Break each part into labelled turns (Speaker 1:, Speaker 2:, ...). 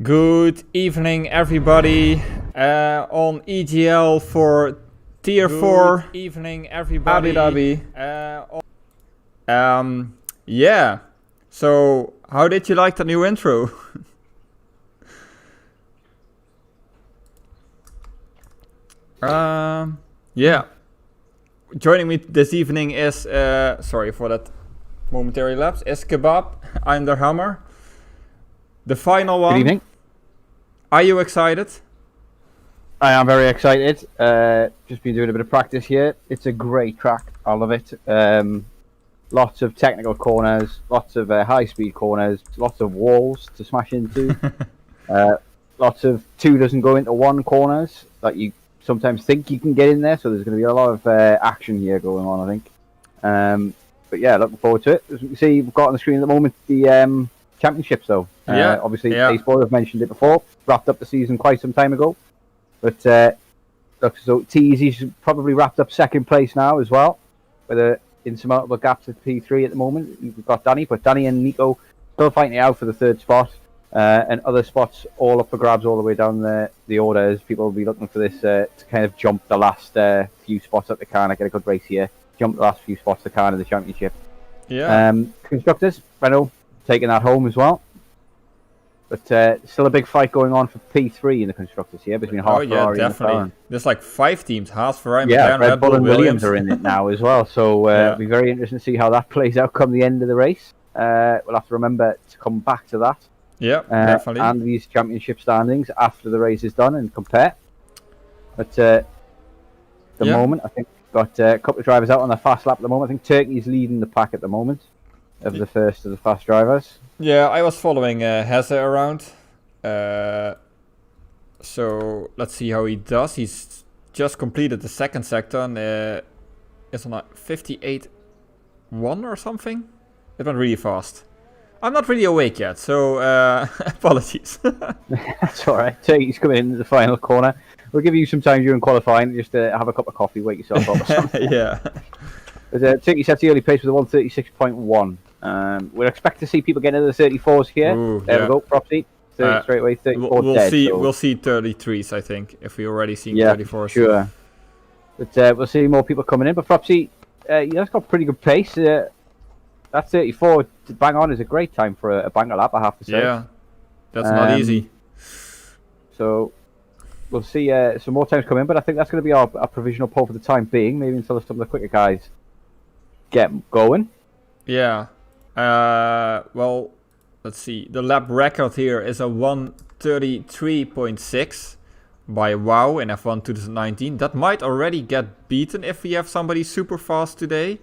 Speaker 1: Good evening, everybody. On EGL for Tier 4. Good evening, everybody. Abu Dhabi. Yeah. So, how did you like the new intro? Yeah. Joining me this evening is, sorry for that momentary lapse, is Kebab. I'm the Hammer. The final one.
Speaker 2: Good evening.
Speaker 1: Are you excited?
Speaker 2: I am very excited. Just been doing a bit of practice here. It's a great track. I love it. Lots of technical corners, lots of high-speed corners, lots of walls to smash into. Lots of 2 doesn't go into 1 corners that you sometimes think you can get in there. So there's going to be a lot of action here going on, I think. But yeah, looking forward to it. As you can see, we've got on the screen at the moment the championships, though. Obviously, Baseball, I've mentioned it before. Wrapped up the season quite some time ago. But look, so TEZ's probably wrapped up 2nd place now as well, with an insurmountable gap to P3 at the moment. We've got Danny, but Danny and Nico still fighting it out for the 3rd spot, and other spots all up for grabs all the way down the order, as people will be looking for this to kind of jump the last few spots that they can. Get a good race here, jump the last few spots they can in the championship.
Speaker 1: Yeah.
Speaker 2: Constructors, Renault taking that home as well. But still a big fight going on for P3 in the constructors here between Haas, Ferrari, and McLaren.
Speaker 1: There's like 5 teams: Haas, Ferrari,
Speaker 2: yeah,
Speaker 1: McLaren,
Speaker 2: Red Bull and Williams are in it now as well. So it'll be very interesting to see how that plays out come the end of the race. We'll have to remember to come back to that.
Speaker 1: Yeah, definitely.
Speaker 2: And these championship standings after the race is done and compare. But the moment, I think we've got a couple of drivers out on the fast lap at the moment. I think Turkey's leading the pack at the moment of the first of the fast drivers.
Speaker 1: Yeah, I was following Hesse around. So let's see how he does. He's just completed the 2nd sector and is on a 58.1 or something. It went really fast. I'm not really awake yet, so apologies.
Speaker 2: That's alright. Turkey's coming into the final corner. We'll give you some time during qualifying just to have a cup of coffee, wake yourself up or something.
Speaker 1: Yeah.
Speaker 2: But Turkey sets the early pace with a 136.1. We'll expect to see people get into the 34s here.
Speaker 1: Ooh,
Speaker 2: there we go, Propsy. 30 straight away, 34
Speaker 1: we'll
Speaker 2: dead.
Speaker 1: We'll see 33s, I think, if we already seen 34s.
Speaker 2: Sure. But we'll see more people coming in. But Propsy, that's got pretty good pace. That 34 to bang on is a great time for a banker lap, I have to say.
Speaker 1: Yeah, that's not easy.
Speaker 2: So we'll see some more times come in, but I think that's going to be our provisional poll for the time being, maybe until some of the quicker guys get going.
Speaker 1: Yeah. Well, let's see. The lap record here is a 1:33.6 by Wow in F1 2019. That might already get beaten if we have somebody super fast today.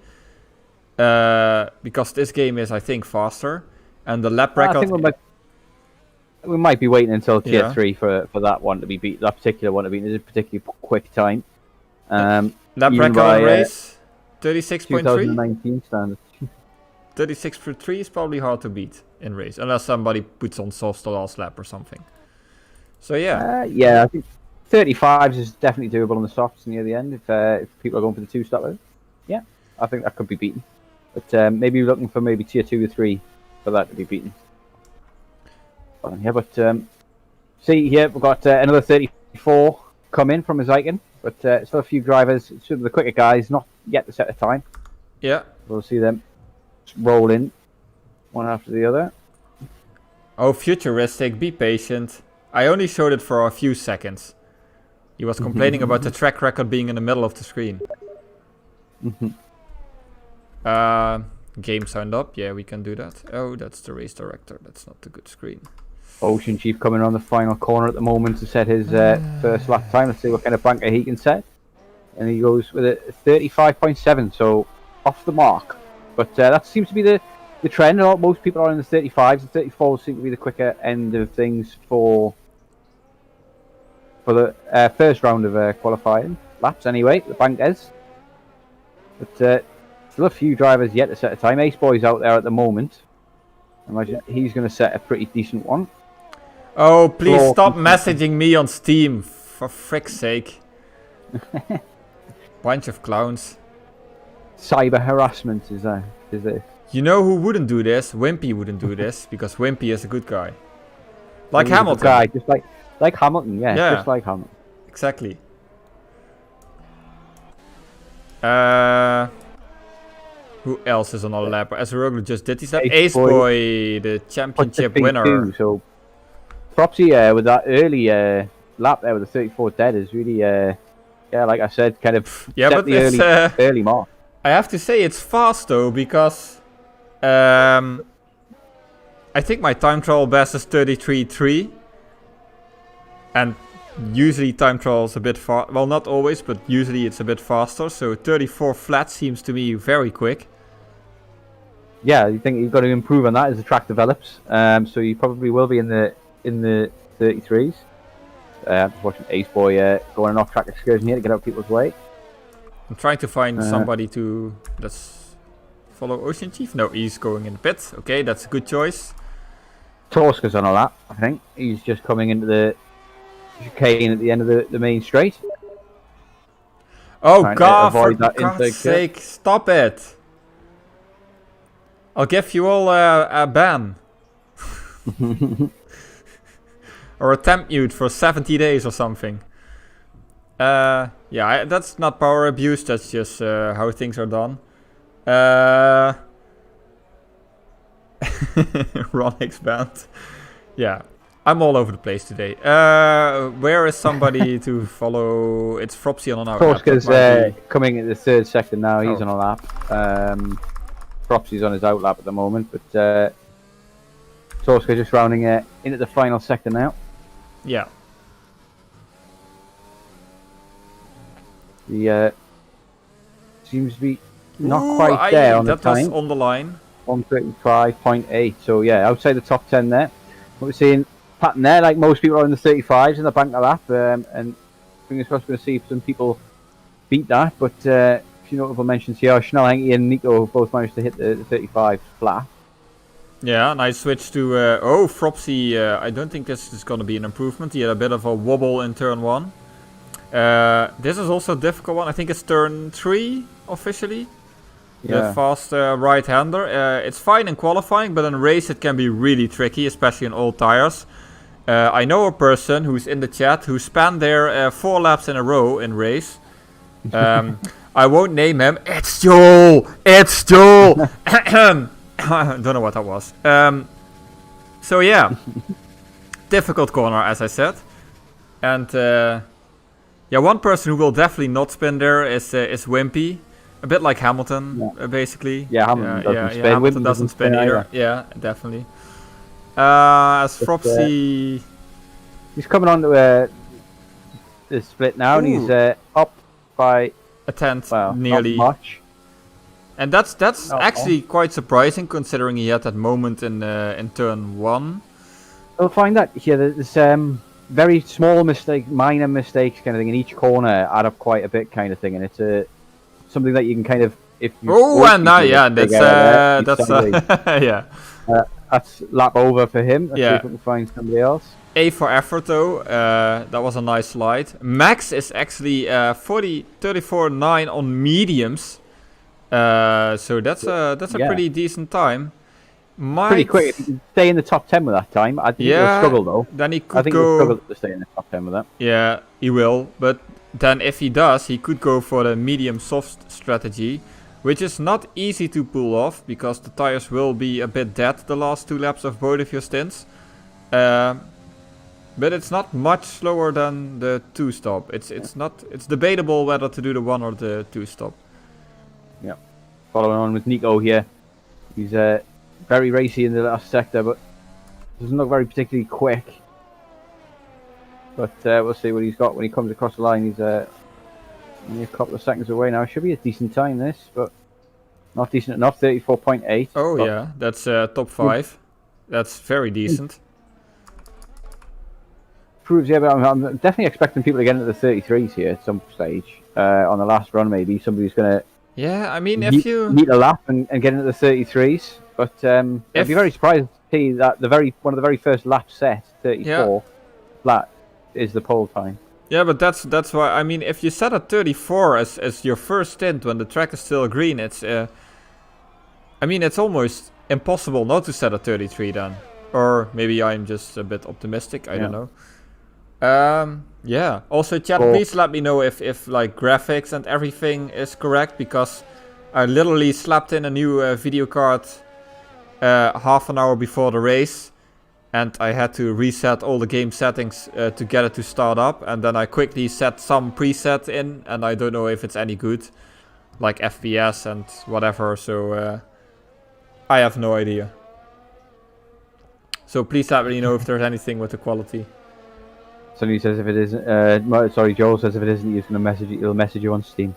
Speaker 1: Because this game is, I think, faster. And the lap record...
Speaker 2: I think we might be waiting until Tier 3 for that one to be beat. That particular one to be beaten. It's a particularly quick time.
Speaker 1: Lap record race, 36.3?
Speaker 2: 2019 standard.
Speaker 1: 36.3 is probably hard to beat in race, unless somebody puts on soft the last lap or something. So yeah.
Speaker 2: Yeah, I think 35s is definitely doable on the softs near the end if people are going for the 2-stoppers. Yeah, I think that could be beaten. But maybe we're looking for maybe Tier 2 or 3 for that to be beaten. Yeah, but see here, we've got another 34 come in from a Zyken, but still a few drivers, some of the quicker guys, not yet to set a time.
Speaker 1: Yeah.
Speaker 2: We'll see them roll in one after the other.
Speaker 1: Oh, futuristic, be patient. I only showed it for a few seconds. He was complaining about the track record being in the middle of the screen. Game signed up. Yeah, we can do that. Oh, that's the race director. That's not the good screen.
Speaker 2: Ocean Chief coming on the final corner at the moment to set his first lap time. Let's see what kind of banker he can set. And he goes with a 35.7, so off the mark. But that seems to be the trend. Most people are in the 35s. The 34s seem to be the quicker end of things for the first round of qualifying laps anyway, the bankers. But still a few drivers yet to set a time. Ace Boy's out there at the moment. I imagine he's going to set a pretty decent one.
Speaker 1: Oh, please stop messaging me on Steam, for frick's sake. Bunch of clowns.
Speaker 2: Cyber harassment is this.
Speaker 1: You know who wouldn't do this? Wimpy wouldn't do this, because Wimpy is a good guy. Like
Speaker 2: He's a good
Speaker 1: Hamilton.
Speaker 2: guy, just like Hamilton, yeah,
Speaker 1: Yeah.
Speaker 2: just like Hamilton.
Speaker 1: Exactly. Who else is on our lap? Azaroglu just did his lap. Ace Boy, the championship winner.
Speaker 2: Too, so Propsy with that early lap there with the 34 dead is really, yeah, like I said, kind of set the early mark.
Speaker 1: I have to say it's fast though, because I think my time trial best is 33.3, and usually time trial is a bit fast. Well, not always, but usually it's a bit faster. So 34 flat seems to me very quick.
Speaker 2: Yeah, you think you've got to improve on that as the track develops. So you probably will be in the 33s. Just watching Ace Boy go on an off-track excursion here to get out people's way.
Speaker 1: I'm trying to find somebody to let's follow Ocean Chief. No, he's going in the pit. Okay, that's a good choice.
Speaker 2: Torska's on a lap, I think. He's just coming into the chicane at the end of the main straight.
Speaker 1: Oh God, for God's sake, stop it! I'll give you all a ban. Or a temp mute for 70 days or something. Yeah, that's not power abuse, that's just how things are done. Ronix band. Yeah, I'm all over the place today. Where is somebody to follow? It's Fropsy on our lap.
Speaker 2: Torska's coming in the third sector now, he's on a lap. Fropsy's on his out lap at the moment, but Torska just rounding into the final sector now.
Speaker 1: Yeah.
Speaker 2: The seems to be not quite there on the time.
Speaker 1: That was on the line.
Speaker 2: 135.8. So yeah, outside the top 10 there. What we're seeing pattern there, like most people are in the 35s in the bank of lap, and fingers crossed we're going to see some people beat that. But a few notable mentions here: Schnellhanke and Nico both managed to hit the 35 flat.
Speaker 1: Yeah, nice switch to Fropsy. I don't think this is going to be an improvement. He had a bit of a wobble in turn 1. This is also a difficult one. I think it's turn 3 officially. Yeah. The fast right-hander. It's fine in qualifying, but in race it can be really tricky, especially on old tires. I know a person who's in the chat who spanned their 4 laps in a row in race. I won't name him. It's Joel! It's Joel! I don't know what that was. So yeah, difficult corner, as I said. And yeah, one person who will definitely not spin there is Wimpy. A bit like Hamilton, basically.
Speaker 2: Yeah, Hamilton doesn't spin.
Speaker 1: Hamilton doesn't spin either. Yeah, definitely. As Fropsy...
Speaker 2: He's coming on to the split now, and he's up by
Speaker 1: a tenth,
Speaker 2: well,
Speaker 1: nearly.
Speaker 2: Not much.
Speaker 1: And that's actually quite surprising, considering he had that moment in turn 1.
Speaker 2: We'll find that here. There's very small mistake, minor mistakes, kind of thing in each corner add up quite a bit, kind of thing, and it's something that you can kind of that's
Speaker 1: yeah.
Speaker 2: That's lap over for him. Let's see if we can find somebody else.
Speaker 1: A for effort though. That was a nice slide. Max is actually 34.9 on mediums. So that's a pretty decent time.
Speaker 2: Pretty quick. If you can stay in the top 10 with that time, I think he'll struggle though.
Speaker 1: Then he could
Speaker 2: I think he'll struggle to stay in the top 10 with that.
Speaker 1: Yeah, he will. But then if he does, he could go for the medium soft strategy, which is not easy to pull off because the tires will be a bit dead the last 2 laps of both of your stints. But it's not much slower than the 2-stop. It's debatable whether to do the 1 or the 2-stop.
Speaker 2: Yeah. Following on with Nico here. He's very racy in the last sector, but doesn't look very particularly quick. But we'll see what he's got when he comes across the line. He's only a couple of seconds away now. Should be a decent time this, but not decent enough. 34.8.
Speaker 1: Oh yeah, that's top 5. That's very decent.
Speaker 2: Proves, yeah, but I'm definitely expecting people to get into the 33s here at some stage. On the last run, maybe somebody's gonna.
Speaker 1: Yeah, I mean, if you
Speaker 2: meet a lap and get into the 33s, but I'd be very surprised to see that one of the very first lap set, 34 flat, is the pole time.
Speaker 1: Yeah, but that's why. I mean, if you set at 34 as your first stint when the track is still green, it's I mean, it's almost impossible not to set at 33 then. Or maybe I'm just a bit optimistic. I don't know. Yeah. Also, chat,
Speaker 2: Well,
Speaker 1: please let me know if like graphics and everything is correct, because I literally slapped in a new video card half an hour before the race, and I had to reset all the game settings to get it to start up, and then I quickly set some preset in, and I don't know if it's any good, like FPS and whatever, so I have no idea. So please let me know if there's anything with the quality.
Speaker 2: Somebody says if it isn't, sorry, Joel says if it isn't, he's gonna message you. He'll message you on Steam.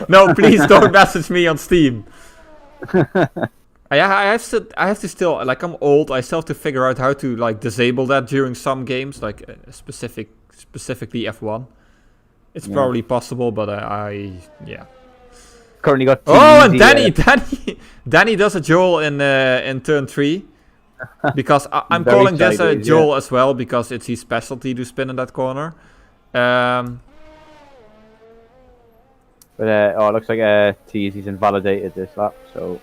Speaker 1: No, please don't message me on Steam. I have to still, like, I'm old. I still have to figure out how to like disable that during some games, like specifically F1. It's probably possible, but yeah.
Speaker 2: Currently got.
Speaker 1: And Danny does a Joel in turn 3. Because I'm calling this a Joel as well, because it's his specialty to spin in that corner.
Speaker 2: But it looks like he's invalidated this lap, so.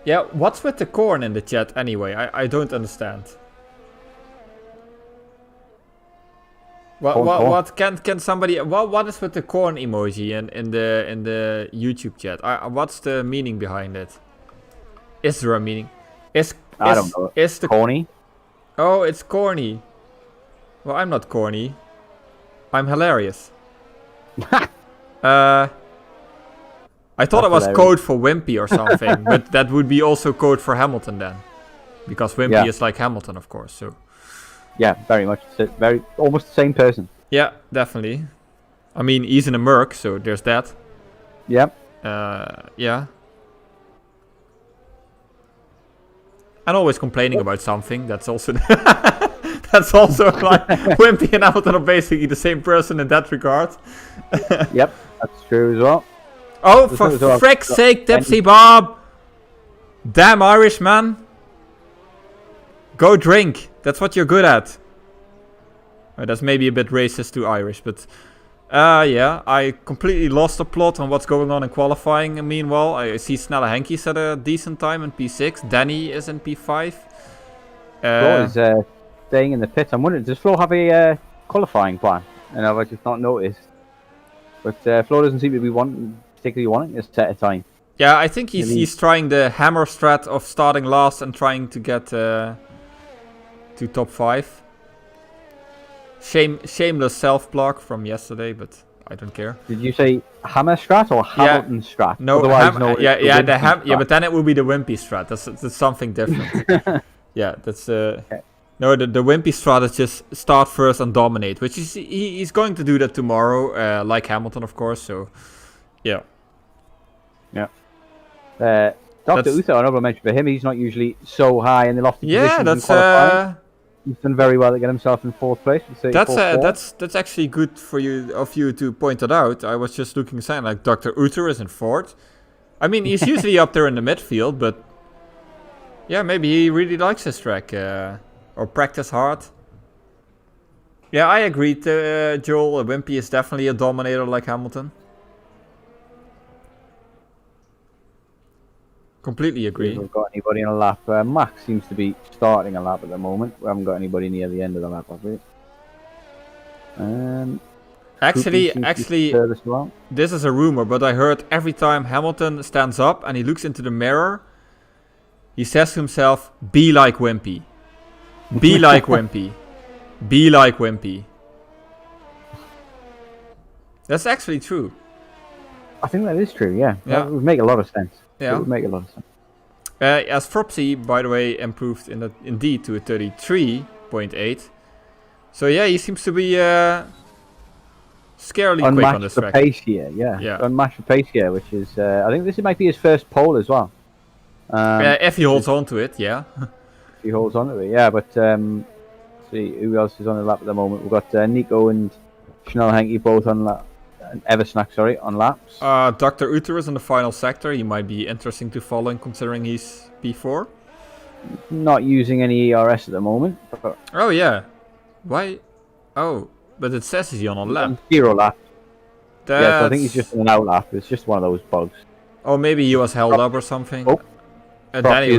Speaker 1: Yeah, what's with the corn in the chat anyway? I don't understand. What can somebody? What is with the corn emoji in the YouTube chat? What's the meaning behind it? Is there a meaning?
Speaker 2: I don't know.
Speaker 1: Is the
Speaker 2: corny?
Speaker 1: Oh, it's corny. Well, I'm not corny. I'm hilarious. I thought it was code for Wimpy or something, but that would be also code for Hamilton then, because Wimpy is like Hamilton, of course. So.
Speaker 2: Yeah, very much. Almost the same person.
Speaker 1: Yeah, definitely. I mean, he's in a Merc, so there's that.
Speaker 2: Yep.
Speaker 1: Yeah. And always complaining about something. That's also that's also like Wimpy and Hamilton are basically the same person in that regard.
Speaker 2: Yep, that's true as well.
Speaker 1: Oh, for frick's sake, Tipsy Bob! Damn Irish man! Go drink. That's what you're good at. That's maybe a bit racist to Irish, but yeah, I completely lost the plot on what's going on in qualifying. And meanwhile, I see Snelle Henkies at a decent time in P6. Danny is in P5.
Speaker 2: Flo is staying in the pit. I'm wondering, does Flo have a qualifying plan? And I've just not noticed. But Flo doesn't seem to be particularly wanting a set of time.
Speaker 1: Yeah, I think he's trying the hammer strat of starting last and trying to get to top 5. Shameless self-block from yesterday, but I don't care.
Speaker 2: Did you say hammer strat or Hamilton strat?
Speaker 1: No, but then it will be the Wimpy strat. That's something different. Yeah, that's
Speaker 2: okay.
Speaker 1: No, the Wimpy strat is just start first and dominate, which is he's going to do that tomorrow, like Hamilton, of course. So, yeah.
Speaker 2: Yeah. Dr. Uther, honorable mention for him. He's not usually so high in the lofty positions. Yeah, he's done very well to get himself in 4th place.
Speaker 1: That's actually good for you to point it out. I was just looking saying like Dr. Uther is in 4th. I mean, he's usually up there in the midfield, but yeah, maybe he really likes his track or practice hard. Yeah, I agree. Joel, Wimpy is definitely a dominator like Hamilton. Completely agree.
Speaker 2: We haven't got anybody on a lap. Max seems to be starting a lap at the moment. We haven't got anybody near the end of the lap, have we?
Speaker 1: Actually, this is a rumor, but I heard every time Hamilton stands up and he looks into the mirror, he says to himself, "Be like Wimpy. Be like Wimpy. Be like Wimpy." That's actually true.
Speaker 2: I think that is true, yeah. That would make a lot of sense.
Speaker 1: Yeah.
Speaker 2: It would make a lot of sense.
Speaker 1: As Fropsy, by the way, improved indeed to a 33.8. So yeah, he seems to be scarily quick on this track.
Speaker 2: Pace here, yeah. Unmatched for pace here, which is I think this might be his first pole as well.
Speaker 1: If he holds on to it, yeah.
Speaker 2: If he holds on to it, yeah. But see who else is on the lap at the moment. We've got Nico and Snelle Henke both on lap. Eversnack, sorry, on laps.
Speaker 1: Dr. Uther is in the final sector. He might be interesting to follow, considering he's P4.
Speaker 2: Not using any ERS at the moment.
Speaker 1: Oh, yeah. Why? Oh, but it says he's on a lap.
Speaker 2: 0 lap. Yeah, so I think he's just on an out lap. It's just one of those bugs.
Speaker 1: Oh, maybe he was held up or something.
Speaker 2: Oh.
Speaker 1: And then he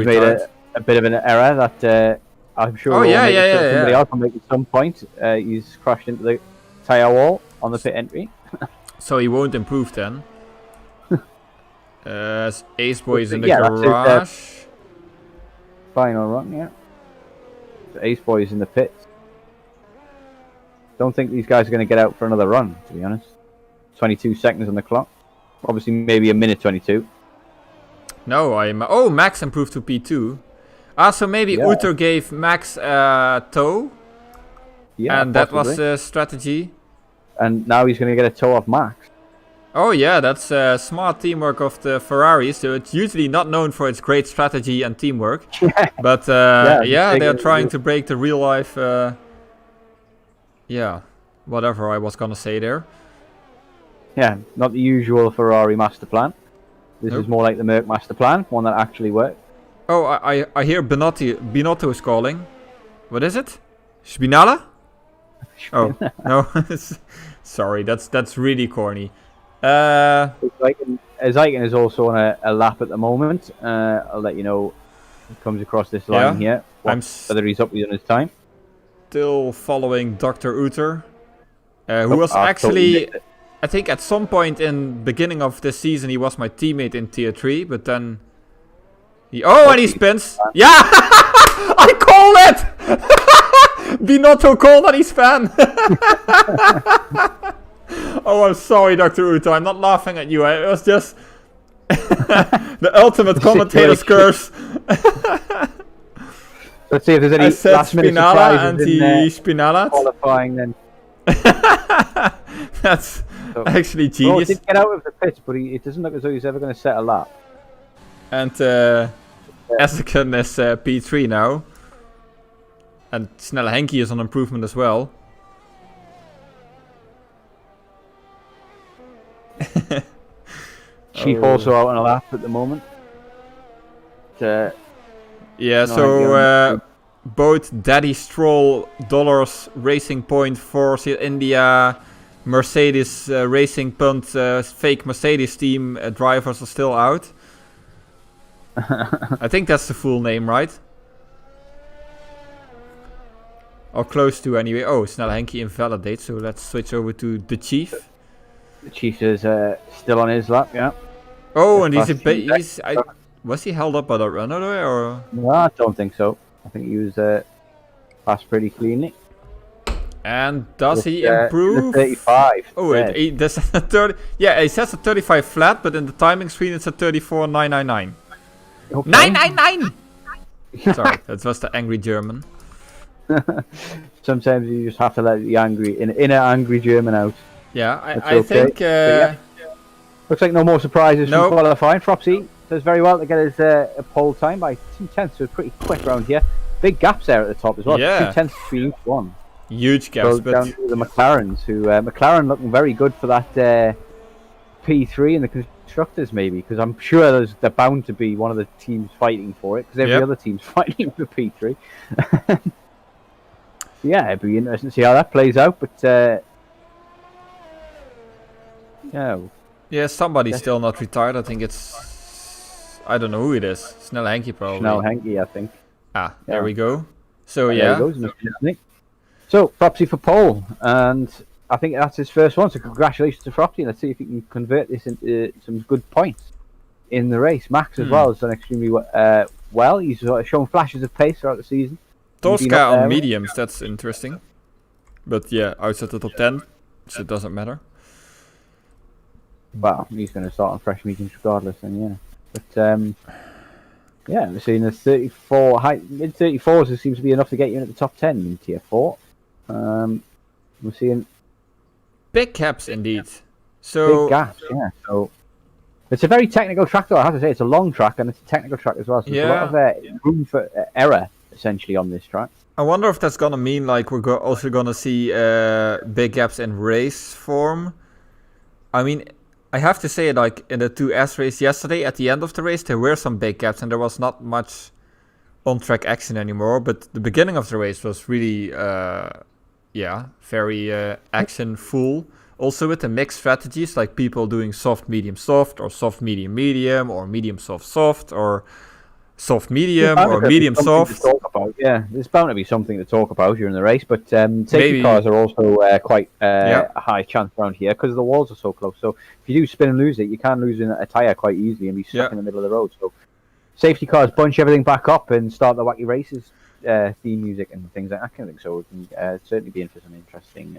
Speaker 2: a bit of an error that I'm sure
Speaker 1: Oh, yeah,
Speaker 2: somebody
Speaker 1: yeah.
Speaker 2: else will make at some point. He's crashed into the tyre wall on the pit entry.
Speaker 1: So he won't improve then. Ace Boy is in the
Speaker 2: Yeah, that's
Speaker 1: garage.
Speaker 2: Final run, yeah. The Ace Boy is in the pits. Don't think these guys are going to get out for another run, to be honest. 22 seconds on the clock. Obviously, maybe a minute 22.
Speaker 1: No, oh, Max improved to P2. So maybe
Speaker 2: Yeah.
Speaker 1: Uter gave Max a tow.
Speaker 2: Yeah,
Speaker 1: And that was
Speaker 2: possibly.
Speaker 1: the strategy.
Speaker 2: And now he's going to get a toe off Max.
Speaker 1: Oh yeah, that's smart teamwork of the Ferrari. So it's usually not known for its great strategy and teamwork. But yeah, they're trying to break the real life... yeah, whatever I was gonna say there.
Speaker 2: Yeah, not the usual Ferrari master plan. This is more like the Merc master plan, one that actually worked.
Speaker 1: Oh, I hear Binotto is calling. What is it? Spinala? Oh, no. Sorry, that's really corny.
Speaker 2: Zeiken is also on a lap at the moment. I'll let you know if he comes across this line here. Whether he's up within his time.
Speaker 1: Still following Dr. Uter, who was actually, I think at some point in beginning of this season, he was my teammate in Tier 3, but then... and he spins! Yeah! I called it! Binotto called that he's fan! Oh, I'm sorry, Dr. Uter, I'm not laughing at you, it was just... the ultimate commentator's curse.
Speaker 2: Let's see if there's any last minute
Speaker 1: Spinala and
Speaker 2: in
Speaker 1: Spinala
Speaker 2: qualifying then.
Speaker 1: That's actually genius.
Speaker 2: He did get out of the pits, but it doesn't look as though he's ever going to set a lap.
Speaker 1: And Essiken is P3 now. And Snelle Henky is on improvement as well.
Speaker 2: Chief also out on a lap at the moment.
Speaker 1: Yeah, so both Daddy Stroll, Dollars, Racing Point, Force India, Mercedes Racing Punt, fake Mercedes team drivers are still out. I think that's the full name, right? Or close to anyway. Oh, Snelle Henky invalidate, so let's switch over to the Chief.
Speaker 2: The Chief is still on his lap, yeah.
Speaker 1: Oh, and was he held up by the runner there, or?
Speaker 2: No, I don't think so. I think he was passed pretty cleanly.
Speaker 1: And does he improve?
Speaker 2: 35.
Speaker 1: Oh, that's a 30. Yeah, it says a 35 flat, but in the timing screen it's a 34.999. Okay. 999. Sorry, that was the angry German.
Speaker 2: Sometimes you just have to let the inner angry German out.
Speaker 1: Yeah, I think.
Speaker 2: Looks like no more surprises from qualifying. Fropsy does very well to get his pole time by 2/10, so pretty quick round here. Big gaps there at the top as well.
Speaker 1: Yeah.
Speaker 2: 2/10 between each one.
Speaker 1: Huge gaps,
Speaker 2: but down to the McLarens, who McLaren looking very good for that P3 in the constructors, maybe, because I'm sure they're bound to be one of the teams fighting for it, because every other team's fighting for P3. Yeah, it'd be interesting to see how that plays out, but
Speaker 1: yeah, somebody's still not retired. I think it's... I don't know who it is. Snelle Henky, probably.
Speaker 2: Snelle Henky, I think.
Speaker 1: There we go. So,
Speaker 2: yeah. There he goes, so, Fropsy for pole, and I think that's his first one, so congratulations to Fropsy. Let's see if he can convert this into some good points in the race. Max as well has done extremely well. He's shown flashes of pace throughout the season.
Speaker 1: Tosca on mediums, that's interesting. But yeah, outside the top 10, so it doesn't matter.
Speaker 2: Well, he's going to start on fresh mediums regardless, then yeah. But yeah, we're seeing the 34, mid 34s. There seems to be enough to get you in at the top 10 in Tier 4. We're seeing
Speaker 1: big gaps indeed. So
Speaker 2: big gaps, yeah. So it's a very technical track, though. I have to say, it's a long track and it's a technical track as well. So there's a lot of room for error essentially on this track.
Speaker 1: I wonder if that's gonna mean like we're also gonna see big gaps in race form. I mean, I have to say, like in the 2S race yesterday, at the end of the race, there were some big gaps and there was not much on-track action anymore. But the beginning of the race was really, very action-full. Also with the mixed strategies, like people doing soft, medium, soft, or soft, medium, medium, or medium, soft, soft, or soft medium or medium soft.
Speaker 2: Yeah, there's bound to be something to talk about during the race, but safety
Speaker 1: Maybe.
Speaker 2: cars are also quite
Speaker 1: Yeah.
Speaker 2: a high chance around here because the walls are so close. So if you do spin and lose it, you can lose a tyre quite easily and be stuck in the middle of the road. So safety cars bunch everything back up and start the wacky races theme music and things like that kind of thing. So it can certainly be some interesting.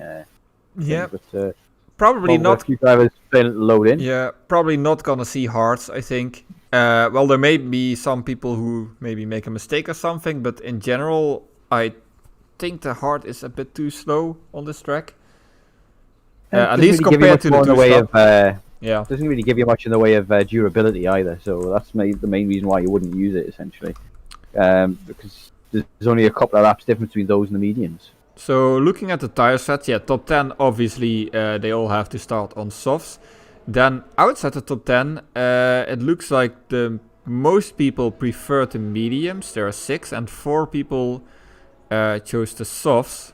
Speaker 2: But,
Speaker 1: probably not.
Speaker 2: A few drivers load in.
Speaker 1: Yeah, probably not gonna see hards, I think. Well, there may be some people who maybe make a mistake or something, but in general, I think the hard is a bit too slow on this track. At least
Speaker 2: really
Speaker 1: compared to the two-stop.
Speaker 2: Doesn't really give you much in the way of durability either. So that's the main reason why you wouldn't use it, essentially. Because there's only a couple of laps difference between those and the mediums.
Speaker 1: So looking at the tire sets, top 10, obviously they all have to start on softs. Then outside the top 10, it looks like the most people prefer the mediums. There are 6 and 4 people chose the softs.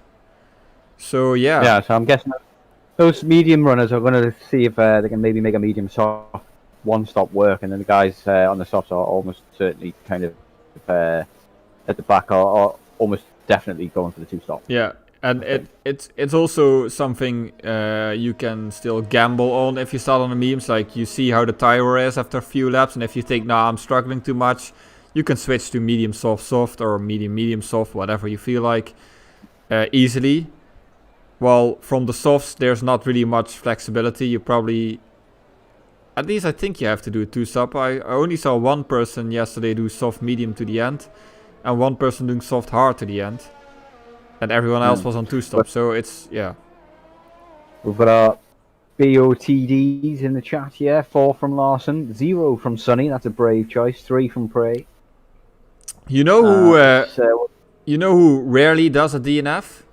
Speaker 1: So yeah.
Speaker 2: Yeah, so I'm guessing those medium runners are going to see if they can maybe make a medium soft one-stop work, and then the guys on the softs are almost certainly kind of at the back are almost definitely going for the two-stop.
Speaker 1: Yeah, and it's also something you can still gamble on if you start on the mediums. Like you see how the tire is after a few laps, and if you think, nah, I'm struggling too much, you can switch to medium soft or medium soft, whatever you feel like, easily. While from the softs, there's not really much flexibility. You probably, at least I think you have to do a two-stop. I only saw one person yesterday do soft medium to the end, and one person doing soft hard to the end, and everyone else was on two-stop. So it's, yeah.
Speaker 2: We've got our BOTDs in the chat here. 4 from Larson, 0 from Sonny. That's a brave choice. 3 from Prey.
Speaker 1: You know who rarely does a DNF?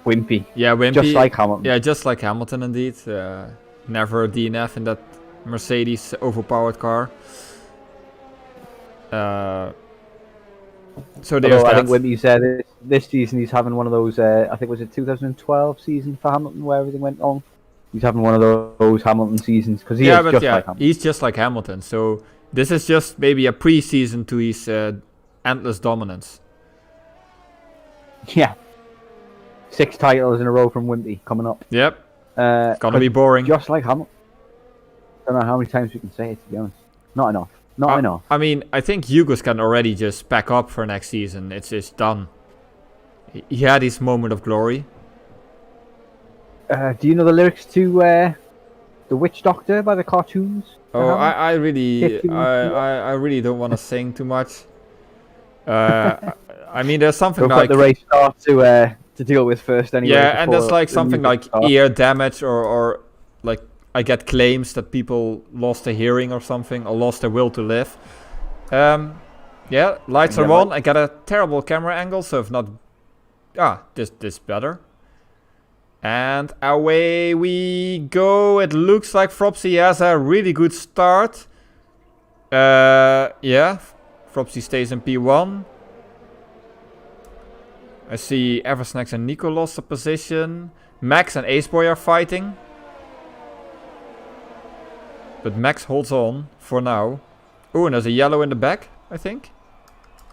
Speaker 2: Wimpy.
Speaker 1: Yeah, Wimpy.
Speaker 2: Just like Hamilton.
Speaker 1: Yeah, just like Hamilton, indeed. Never a DNF in that Mercedes overpowered car. So there's that.
Speaker 2: I think Wimpy said this season he's having one of those, I think was it 2012 season for Hamilton where everything went on. He's having one of those Hamilton seasons because like Hamilton.
Speaker 1: He's just like Hamilton. So this is just maybe a pre-season to his endless dominance.
Speaker 2: Yeah. 6 titles in a row from Wimpy coming up.
Speaker 1: Yep. It's gonna be boring.
Speaker 2: Just like Hamilton. I don't know how many times we can say it, to be honest. Not enough. Not enough.
Speaker 1: I mean, I think Hugo's can already just pack up for next season. It's just done. He had his moment of glory.
Speaker 2: Do you know the lyrics to The Witch Doctor by the cartoons?
Speaker 1: Oh, I really don't want to sing too much. I mean, there's something like
Speaker 2: the race start to deal with first anyway.
Speaker 1: Yeah, and there's like something like ear damage or like I get claims that people lost their hearing or something or lost their will to live. Yeah, lights are on. I got a terrible camera angle, so if not, this better. And away we go. It looks like Fropsy has a really good start. Yeah, Fropsy stays in P1. I see Eversnax and Nico lost a position. Max and Aceboy are fighting. But Max holds on for now. Oh, and there's a yellow in the back, I think.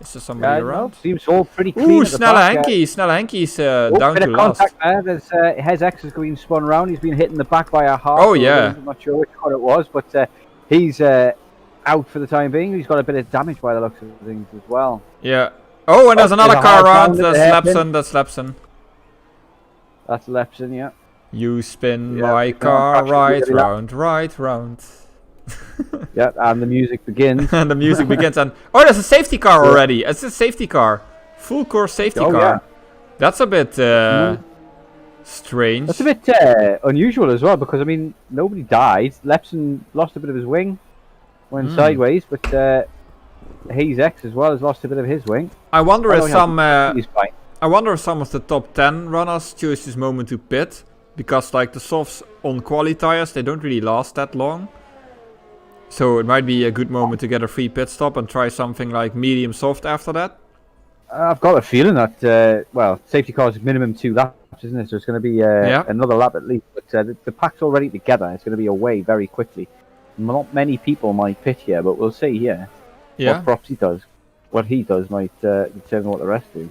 Speaker 1: Is there somebody around?
Speaker 2: No, seems all pretty clean.
Speaker 1: Ooh, Snelle Henke. Snelle Henke's down to last.
Speaker 2: There. There's Hez X is being spun around. He's been hit in the back by a half.
Speaker 1: Oh, yeah.
Speaker 2: I'm not sure which one it was, but he's out for the time being. He's got a bit of damage by the looks of things as well.
Speaker 1: Yeah. Oh, and there's another car around. That's Lepson. That's Lepson.
Speaker 2: That's Lepson, yeah.
Speaker 1: You spin my car right round.
Speaker 2: Yeah, and the music begins.
Speaker 1: And the music begins. And oh, there's a safety car already. It's a safety car. Full course safety car. Yeah. That's a bit strange.
Speaker 2: That's a bit unusual as well because, I mean, nobody died. Lepson lost a bit of his wing. Went sideways, but Hayes X as well has lost a bit of his wing.
Speaker 1: I wonder if some of the top 10 runners choose this moment to pit because, like the softs on quali tires, they don't really last that long. So it might be a good moment to get a free pit stop and try something like medium soft after that.
Speaker 2: I've got a feeling that safety car is minimum 2 laps, isn't it? So it's going to be another lap at least. But the pack's already together. It's going to be away very quickly. Not many people might pit here, but we'll see. Yeah. what props he does. What he does might determine what the rest do.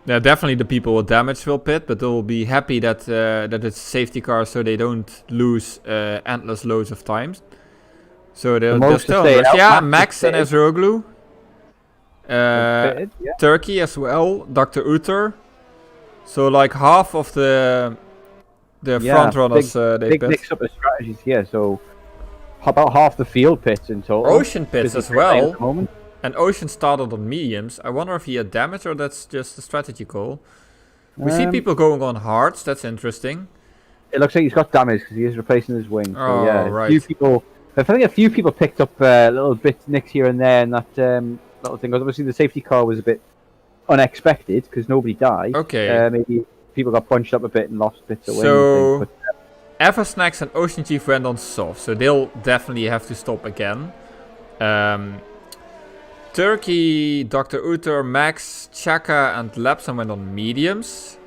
Speaker 1: Yeah, definitely the people with damage will pit, but they'll be happy that that it's a safety car, so they don't lose endless loads of times. So they're still Max and Ezroglu. Turkey as well, Dr. Uther. So like half of the front runners they
Speaker 2: big
Speaker 1: pit.
Speaker 2: mix up the strategies here. So about half the field pits in total.
Speaker 1: Ocean pits as well. And Ocean started on mediums. I wonder if he had damage or that's just a strategy call. We see people going on hards. That's interesting.
Speaker 2: It looks like he's got damage because he is replacing his wing. So yeah,
Speaker 1: right.
Speaker 2: I think a few people picked up little bits nicks here and there, and that little thing. Obviously, the safety car was a bit unexpected because nobody died.
Speaker 1: Okay.
Speaker 2: Maybe people got punched up a bit and lost bits of wing.
Speaker 1: So, Eversnax and Ocean Chief went on soft, so they'll definitely have to stop again. Turkey, Dr. Uther, Max, Chaka, and Lapson went on mediums,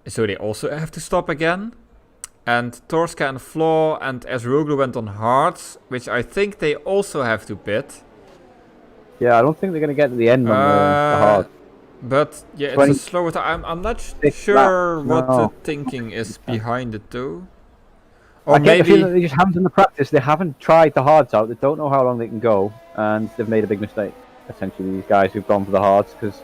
Speaker 1: so they also have to stop again. And Torska and Flaw and Ezroglu went on hards, which I think they also have to pit.
Speaker 2: Yeah, I don't think they're going to get to the end on the hard.
Speaker 1: But yeah, it's a slower time. I'm not sure what the thinking is behind it though. Or
Speaker 2: I maybe feel that they just haven't done the practice. They haven't tried the hards out. They don't know how long they can go, and they've made a big mistake. Essentially, these guys who've gone for the hards, because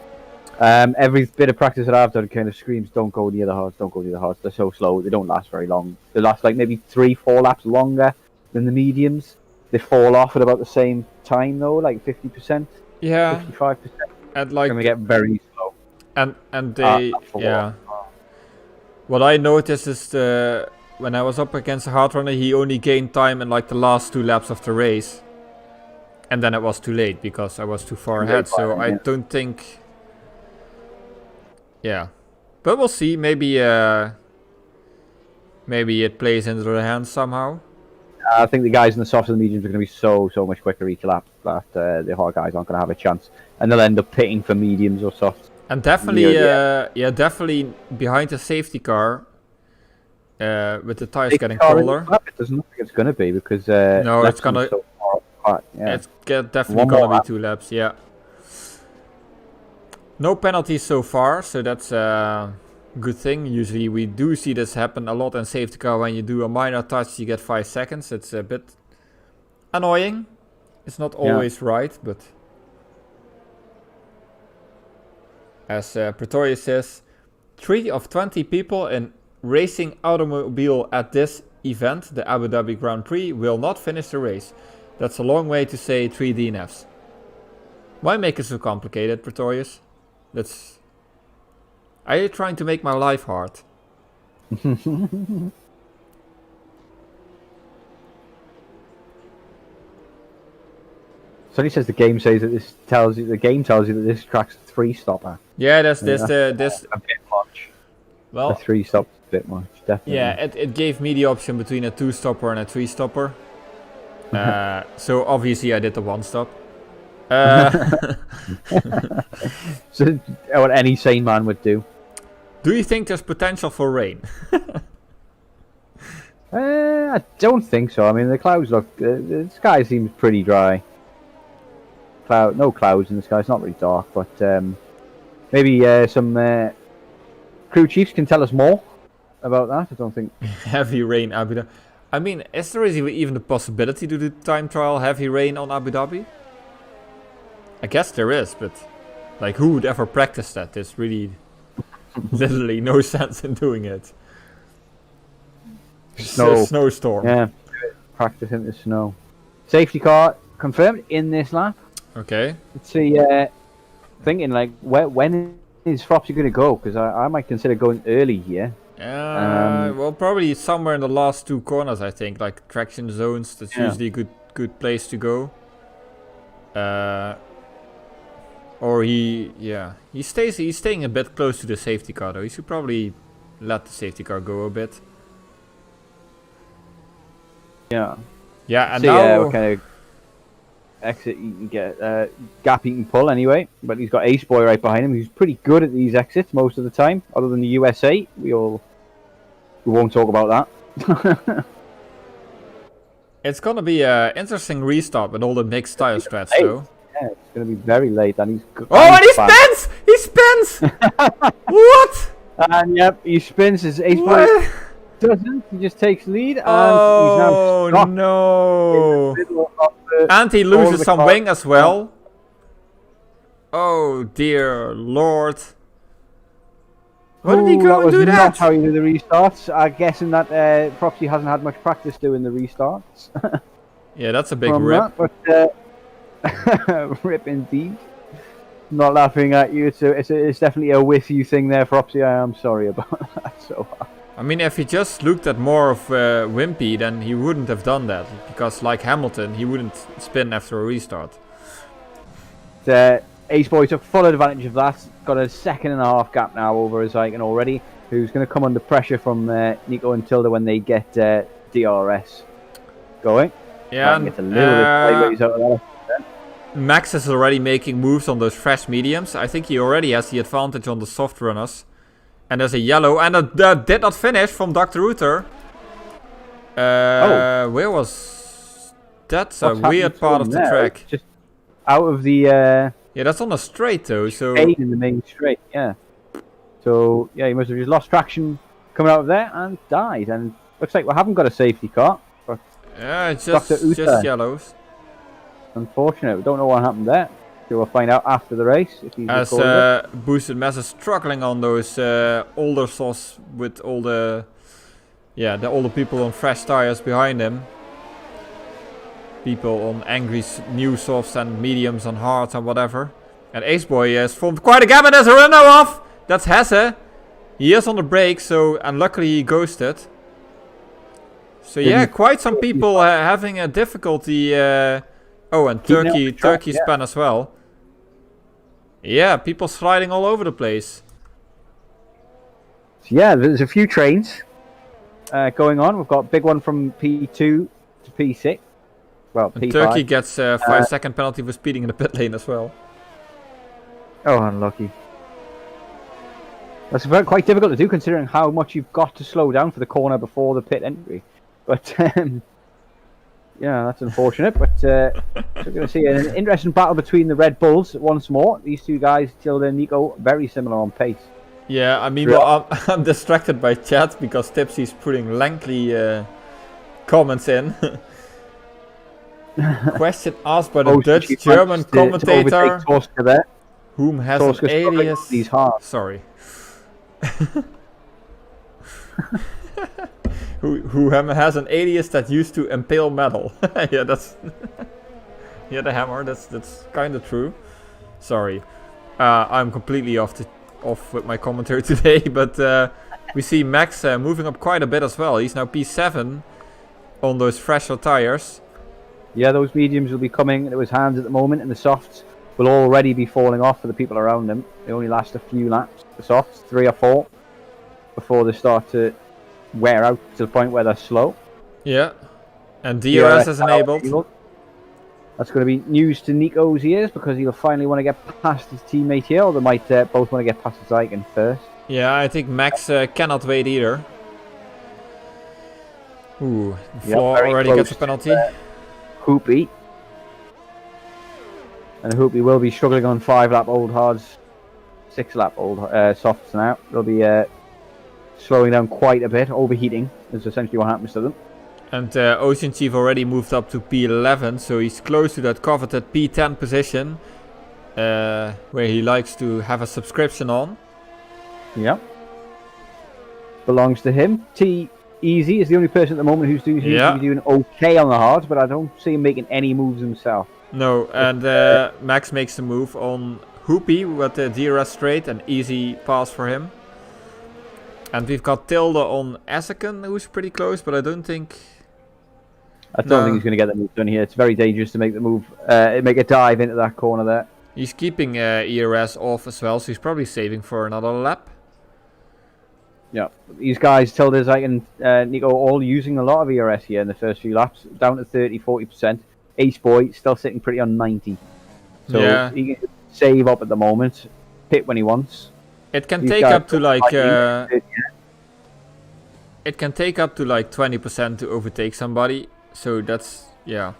Speaker 2: every bit of practice that I've done kind of screams, "Don't go near the hards. Don't go near the hards." They're so slow. They don't last very long. They last like maybe 3-4 laps longer than the mediums. They fall off at about the same time though, like 50%.
Speaker 1: Yeah.
Speaker 2: 55%.
Speaker 1: And like
Speaker 2: going to get very slow.
Speaker 1: And they What I noticed is when I was up against a hard runner, he only gained time in like the last 2 laps of the race. And then it was too late because I was too far ahead. So I don't think. Yeah, but we'll see. Maybe it plays into their hands somehow.
Speaker 2: I think the guys in the softs and the mediums are going to be so much quicker each lap that the hard guys aren't going to have a chance, and they'll end up pitting for mediums or softs.
Speaker 1: And definitely, definitely behind the safety car, with the tires getting colder.
Speaker 2: It doesn't look like it's going to be because
Speaker 1: no, it's gonna.
Speaker 2: So far apart,
Speaker 1: It's definitely gonna be 2 laps. Yeah. No penalties so far, so that's a good thing. Usually we do see this happen a lot in safety car. When you do a minor touch, you get 5 seconds. It's a bit annoying. It's not always right, but as Pretorius says, 3 of 20 people in racing automobile at this event, the Abu Dhabi Grand Prix, will not finish the race. That's a long way to say 3 DNFs. Why make it so complicated, Pretorius? Are you trying to make my life hard?
Speaker 2: Somebody says the game says that the game tells you that this track's a 3-stopper.
Speaker 1: Yeah, this
Speaker 2: a bit much.
Speaker 1: Well,
Speaker 2: a 3-stop's a bit much, definitely.
Speaker 1: Yeah, it gave me the option between a 2-stopper and a 3-stopper. So obviously I did the 1-stop.
Speaker 2: So what any sane man would do.
Speaker 1: Do you think there's potential for rain?
Speaker 2: I don't think so. I mean, the clouds look. The sky seems pretty dry. No clouds in the sky. It's not really dark, but maybe some crew chiefs can tell us more about that. I don't think
Speaker 1: Heavy rain, Abu Dhabi. I mean, is there even the possibility to do time trial heavy rain on Abu Dhabi? I guess there is, but like, who would ever practice that? There's really literally no sense in doing it. Snowstorm.
Speaker 2: Yeah, practice in the snow. Safety car confirmed in this lap.
Speaker 1: Okay.
Speaker 2: Let's see. Thinking like, when is Flopsy going to go? Because I might consider going early here.
Speaker 1: Well, probably somewhere in the last 2 corners, I think, like traction zones. That's usually a good place to go. Or he's staying a bit close to the safety car though. He should probably let the safety car go a bit.
Speaker 2: Yeah.
Speaker 1: Yeah, and
Speaker 2: so
Speaker 1: now
Speaker 2: what kind of exit you can get? Gap he can pull anyway, but he's got Ace Boy right behind him. He's pretty good at these exits most of the time, other than the USA. We won't talk about that.
Speaker 1: It's gonna be an interesting restart with all the mixed tire strats though.
Speaker 2: Yeah, it's going to be very late, and
Speaker 1: Oh, and he spins! He spins! What?
Speaker 2: And yep, he spins. His ace boy
Speaker 1: What?
Speaker 2: doesn't. He just takes lead, and
Speaker 1: Oh,
Speaker 2: he's now stuck
Speaker 1: no.
Speaker 2: in the middle of the,
Speaker 1: And he
Speaker 2: all
Speaker 1: loses
Speaker 2: the
Speaker 1: some
Speaker 2: cars.
Speaker 1: wing as well. Oh, dear Lord. Why did he go and do
Speaker 2: That was
Speaker 1: that?
Speaker 2: not how you do the restarts. I'm guessing that Proxy hasn't had much practice doing the restarts.
Speaker 1: Yeah, that's a big
Speaker 2: from
Speaker 1: rip.
Speaker 2: that, but rip indeed. Not laughing at you. It's definitely a with you thing there, Proxy. I am sorry about that. So.
Speaker 1: I mean, if he just looked at more of Wimpy, then he wouldn't have done that. Because like Hamilton, he wouldn't spin after a restart.
Speaker 2: Ace Boy took full advantage of that. Got a 2.5 gap now over Zyken already. Who's going to come under pressure from Nico and Tilda when they get DRS going.
Speaker 1: Yeah,
Speaker 2: and, a little bit sideways out of that.
Speaker 1: Max is already making moves on those fresh mediums. I think he already has the advantage on the soft runners. And there's a yellow, and that did not finish from Dr. Ruther. Where was... That's a weird part of the track.
Speaker 2: It's just out of the...
Speaker 1: Yeah, that's on a straight though, so...
Speaker 2: in the main straight, yeah. So, yeah, he must have just lost traction coming out of there and died. And looks like we haven't got a safety car. But
Speaker 1: yeah, it's just yellows.
Speaker 2: Unfortunate. We don't know what happened there. So we'll find out after the race. If he's
Speaker 1: As Boosted Mess is struggling on those older softs with all the... Yeah, the older people on fresh tires behind him. People on angry new softs and mediums and hards and whatever. And Ace Boy has formed quite a gap, and there's a runner off! That's Hesse. He is on the brake, so, and luckily he ghosted. So yeah, quite some people having a difficulty. Oh, and Turkey span as well. Yeah, people sliding all over the place.
Speaker 2: So yeah, there's a few trains going on. We've got a big one from P2 to P6. Well,
Speaker 1: and
Speaker 2: P5.
Speaker 1: Turkey gets a 5-second penalty for speeding in the pit lane as well.
Speaker 2: Oh, unlucky. That's quite difficult to do considering how much you've got to slow down for the corner before the pit entry. But, yeah, that's unfortunate. But so we're going to see an interesting battle between the Red Bulls once more. These two guys, Tilda and Nico, very similar on pace.
Speaker 1: Yeah, I mean, well, I'm distracted by chat because Tipsy's putting lengthy comments in. Question asked by the Dutch-German commentator, whom has an alias... Sorry. who has an alias that used to impale metal. Yeah, that's... yeah, the hammer, that's kind of true. Sorry. I'm completely off with my commentary today, but we see Max moving up quite a bit as well. He's now P7 on those fresher tires.
Speaker 2: Yeah, those mediums will be coming into his hands at the moment, and the softs will already be falling off for the people around him. They only last a few laps, the softs, 3 or 4, before they start to wear out to the point where they're slow.
Speaker 1: Yeah, and DRS is enabled.
Speaker 2: That's going to be news to Nico's ears, because he'll finally want to get past his teammate here, or they might both want to get past Zyken first.
Speaker 1: Yeah, I think Max cannot wait either. Ooh, Floor already gets a penalty.
Speaker 2: Hoopy. And Hoopy will be struggling on 5-lap old hards, 6-lap old softs now. They'll be slowing down quite a bit. Overheating is essentially what happens to them.
Speaker 1: And Ocean Chief already moved up to P11, so he's close to that coveted P10 position, where he likes to have a subscription on.
Speaker 2: Yep. Belongs to him. Easy is the only person at the moment who's doing okay on the hards, but I don't see him making any moves himself.
Speaker 1: No, and Max makes the move on Hoopy with the DRS straight, an easy pass for him. And we've got Tilda on Essaken, who's pretty close, but I don't think...
Speaker 2: I don't think he's going to get the move done here. It's very dangerous to make the move, make a dive into that corner there.
Speaker 1: He's keeping ERS off as well, so he's probably saving for another lap.
Speaker 2: Yeah, these guys, Tilda, Zyken, Nico, all using a lot of ERS here in the first few laps, down to 30-40%. Ace Boy still sitting pretty on 90. So yeah, he can save up at the moment, pit when he wants.
Speaker 1: It can take up to like it can take up to like 20% to overtake somebody. So that's, yeah.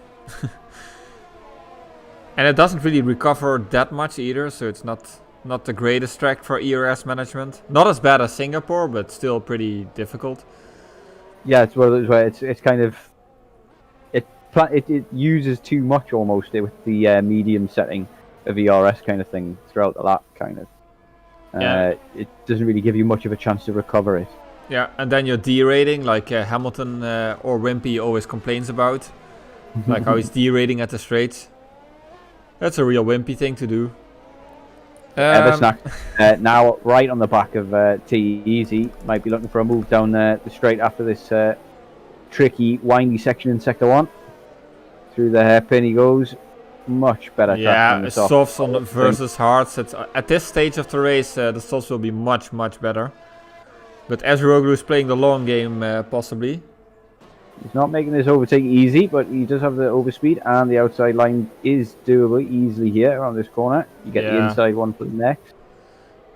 Speaker 1: And it doesn't really recover that much either, so it's not the greatest track for ERS management. Not as bad as Singapore, but still pretty difficult.
Speaker 2: Yeah, it's one of those where it's kind of it uses too much almost with the medium setting of ERS kind of thing throughout the lap kind of. It doesn't really give you much of a chance to recover it.
Speaker 1: Yeah, and then your derating, like Hamilton or Wimpy always complains about, like how he's derating at the straights. That's a real Wimpy thing to do.
Speaker 2: Eversnack, now right on the back of T-Easy, might be looking for a move down the straight after this tricky, windy section in Sector 1. Through the hairpin he goes. Much better.
Speaker 1: Yeah, softs on versus hards. At this stage of the race, the softs will be much better. But Ezroglu is playing the long game, possibly.
Speaker 2: He's not making this overtake easy, but he does have the overspeed, and the outside line is doable easily here around this corner. You get the inside one for the next.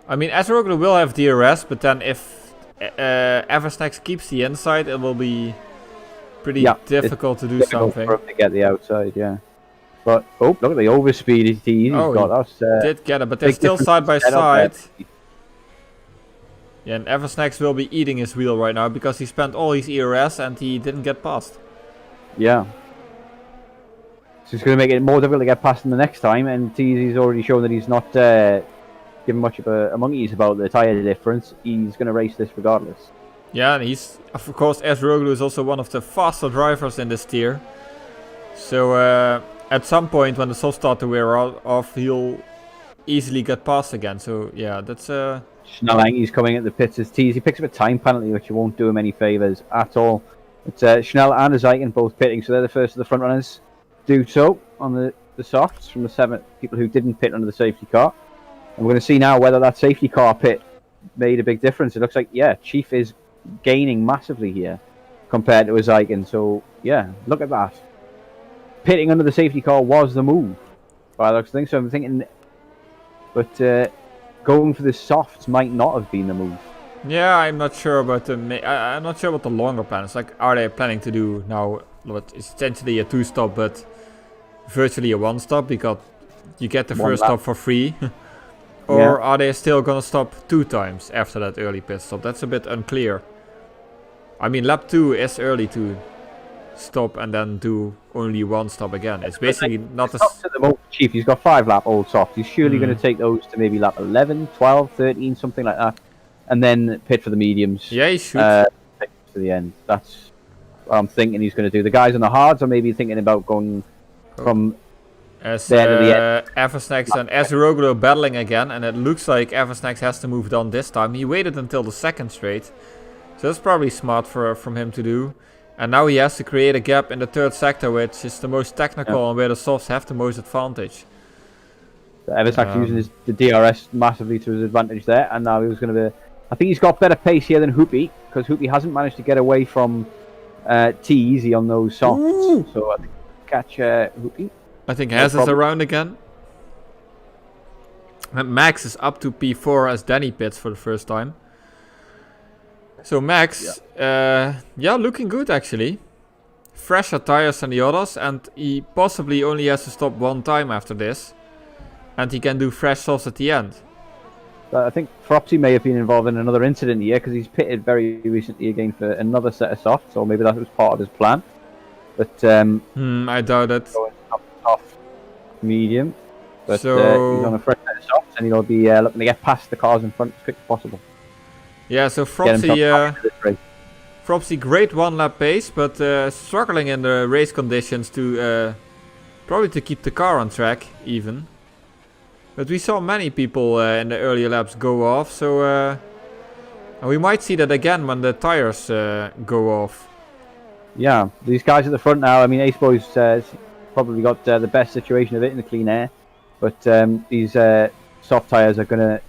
Speaker 1: I mean, Ezroglu will have DRS, but then if Eversnax keeps the inside, it will be pretty difficult to do something.
Speaker 2: For him to get the outside, yeah. But look at the overspeed he's got.
Speaker 1: Did get it, but they're still side by side. Yeah, and Eversnax will be eating his wheel right now because he spent all his ERS and he didn't get past.
Speaker 2: Yeah. So it's going to make it more difficult to get past him the next time, and Teasy's already shown that he's not giving much of a monkey's about the tyre difference. He's going to race this regardless.
Speaker 1: Yeah, and he's, of course, Ezroglu is also one of the faster drivers in this tier. So at some point when the softs start to wear off, he'll easily get past again. So yeah, that's
Speaker 2: Schnelling, coming at the pits as Teasy picks up a time penalty, which won't do him any favours at all. But Schnell and Zeichen both pitting, so they're the first of the front runners do so on the softs from the 7 people who didn't pit under the safety car. And we're going to see now whether that safety car pit made a big difference. It looks like, yeah, Chief is gaining massively here compared to his Zeichen. So, yeah, look at that. Pitting under the safety car was the move, by the looks of things. So I'm thinking, but going for the softs might not have been the move.
Speaker 1: Yeah, I'm not sure about I'm not sure what the longer plan is. Like, are they planning to do now what is essentially a 2-stop, but virtually a 1-stop because you get the first stop for free? Or are they still gonna stop 2 times after that early pit stop? That's a bit unclear. I mean, lap 2 is early to stop and then do only 1 stop again. It's basically not a...
Speaker 2: At the moment, Chief, he's got 5 lap old softs. He's surely going to take those to maybe lap 11, 12, 13, something like that. And then pit for the mediums.
Speaker 1: Yeah, he should.
Speaker 2: To the end. That's what I'm thinking he's going to do. The guys on the hards are maybe thinking about going from
Speaker 1: there to the end. Eversnax and Ezroglu are battling again, and it looks like Eversnax has to move down this time. He waited until the 2nd straight. So that's probably smart from him to do. And now he has to create a gap in the 3rd sector, which is the most technical and where the softs have the most advantage.
Speaker 2: So Eversnax using the DRS massively to his advantage there, and now he's going to be... I think he's got better pace here than Hoopy, because Hoopy hasn't managed to get away from T-Easy on those softs. Ooh. So I think catch Hoopy.
Speaker 1: I think Hez is around again. And Max is up to P4 as Danny pits for the first time. So Max, looking good actually. Fresher tires than the others, and he possibly only has to stop 1 time after this. And he can do fresh softs at the end.
Speaker 2: I think Fropsy may have been involved in another incident here, because he's pitted very recently again for another set of softs, or maybe that was part of his plan. But
Speaker 1: I doubt it.
Speaker 2: Off medium. But he's on a fresh set of softs, and he'll be looking to get past the cars in front as quick as possible.
Speaker 1: Yeah, so Fropsy, great 1-lap pace, but struggling in the race conditions to probably to keep the car on track even. But we saw many people in the earlier laps go off, so we might see that again when the tires go off.
Speaker 2: Yeah, these guys at the front now, I mean, Ace Boys probably got the best situation of it in the clean air, but these soft tires are going to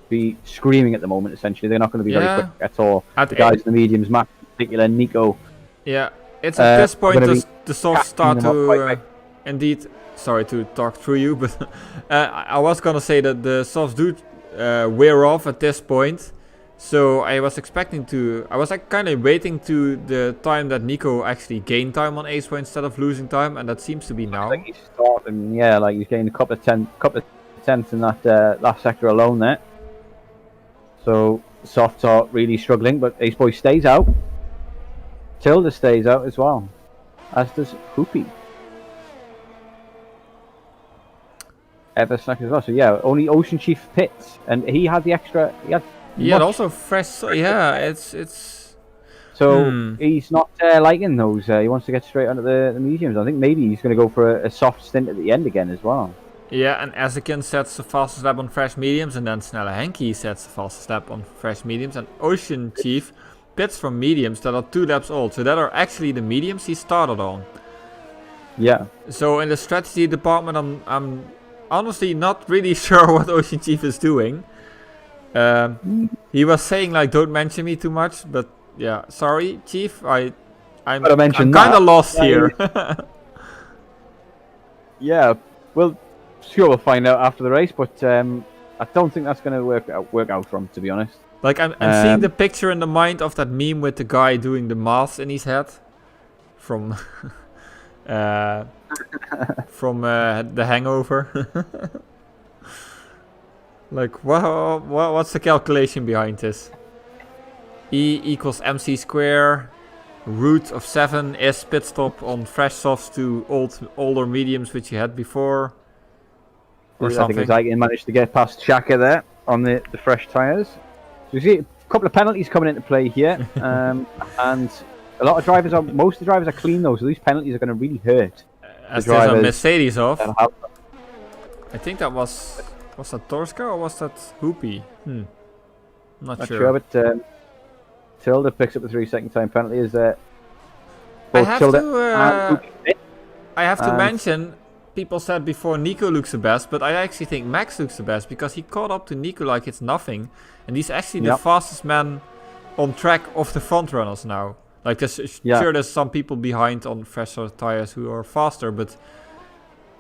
Speaker 2: be screaming at the moment, essentially. They're not going to be very quick at all. The guys in the mediums, Matt in particular, Nico.
Speaker 1: Yeah, it's at this point the softs start to indeed... Sorry to talk through you, but I was going to say that the softs do wear off at this point. So I was expecting to, I was like kind of waiting to the time that Nico actually gained time on Aceboy instead of losing time, and that seems to be now.
Speaker 2: Like he's starting, yeah, like he's gained a couple of tenths in that last sector alone there. So softs are really struggling, but Aceboy stays out. Tilda stays out as well, as does Hoopy. Eversnack as well. So yeah, only Ocean Chief pits, and he had the extra. He had
Speaker 1: also fresh. Yeah, it's.
Speaker 2: So he's not liking those. He wants to get straight onto the mediums. I think maybe he's going to go for a soft stint at the end again as well.
Speaker 1: Yeah, and Ezekin sets the fastest lap on fresh mediums, and then Snelle Henke sets the fastest lap on fresh mediums, and Ocean Chief pits from mediums that are 2 laps old. So that are actually the mediums he started on.
Speaker 2: Yeah.
Speaker 1: So in the strategy department, I'm honestly not really sure what Ocean Chief is doing. He was saying like, don't mention me too much, but yeah, sorry, Chief. I'm kind of lost here.
Speaker 2: Yeah, well, sure, we'll find out after the race, but I don't think that's going to work out for him, to be honest.
Speaker 1: Like I'm seeing the picture in the mind of that meme with the guy doing the math in his head from The Hangover. Like, what's the calculation behind this? E equals MC square. Root of 7 is pit stop on fresh softs to older mediums which you had before. Or something.
Speaker 2: I think he managed to get past Shaka there on the fresh tyres. So you see a couple of penalties coming into play here. And a lot of drivers most of the drivers are clean though, so these penalties are going to really hurt.
Speaker 1: As there's a Mercedes off. I think that was that Torska or was that Hoopy? Not sure.
Speaker 2: But Tilda picks up the 3-second time penalty. Is both
Speaker 1: I have
Speaker 2: Tilda
Speaker 1: to,
Speaker 2: and
Speaker 1: I have to mention, people said before Nico looks the best, but I actually think Max looks the best because he caught up to Nico like it's nothing, and he's actually the fastest man on track of the front runners now. Like sure, there's some people behind on fresher tires who are faster, but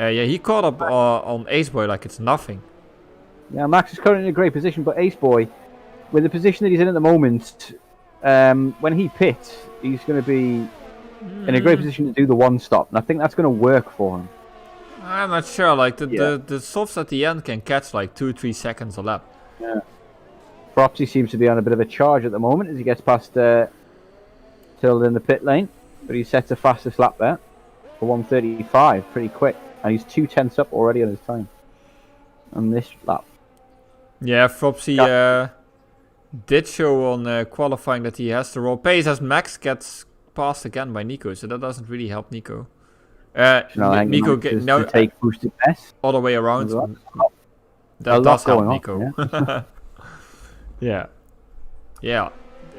Speaker 1: yeah, he caught up on Aceboy like it's nothing.
Speaker 2: Yeah, Max is currently in a great position, but Aceboy, with the position that he's in at the moment, when he pits, he's going to be in a great position to do the one stop, and I think that's going to work for him.
Speaker 1: I'm not sure. Like the softs at the end can catch like 2-3 seconds a lap.
Speaker 2: Yeah. Propsy seems to be on a bit of a charge at the moment as he gets past Tilda in the pit lane, but he sets the fastest lap there for 1:35, pretty quick, and he's 2 tenths up already on his time on this lap.
Speaker 1: Yeah, Propsy did show on qualifying that he has the raw pace as Max gets passed again by Nico, so that doesn't really help Nico. Nico
Speaker 2: to take boosted mess
Speaker 1: all the way around.
Speaker 2: Well.
Speaker 1: That does help Nico.
Speaker 2: On,
Speaker 1: yeah,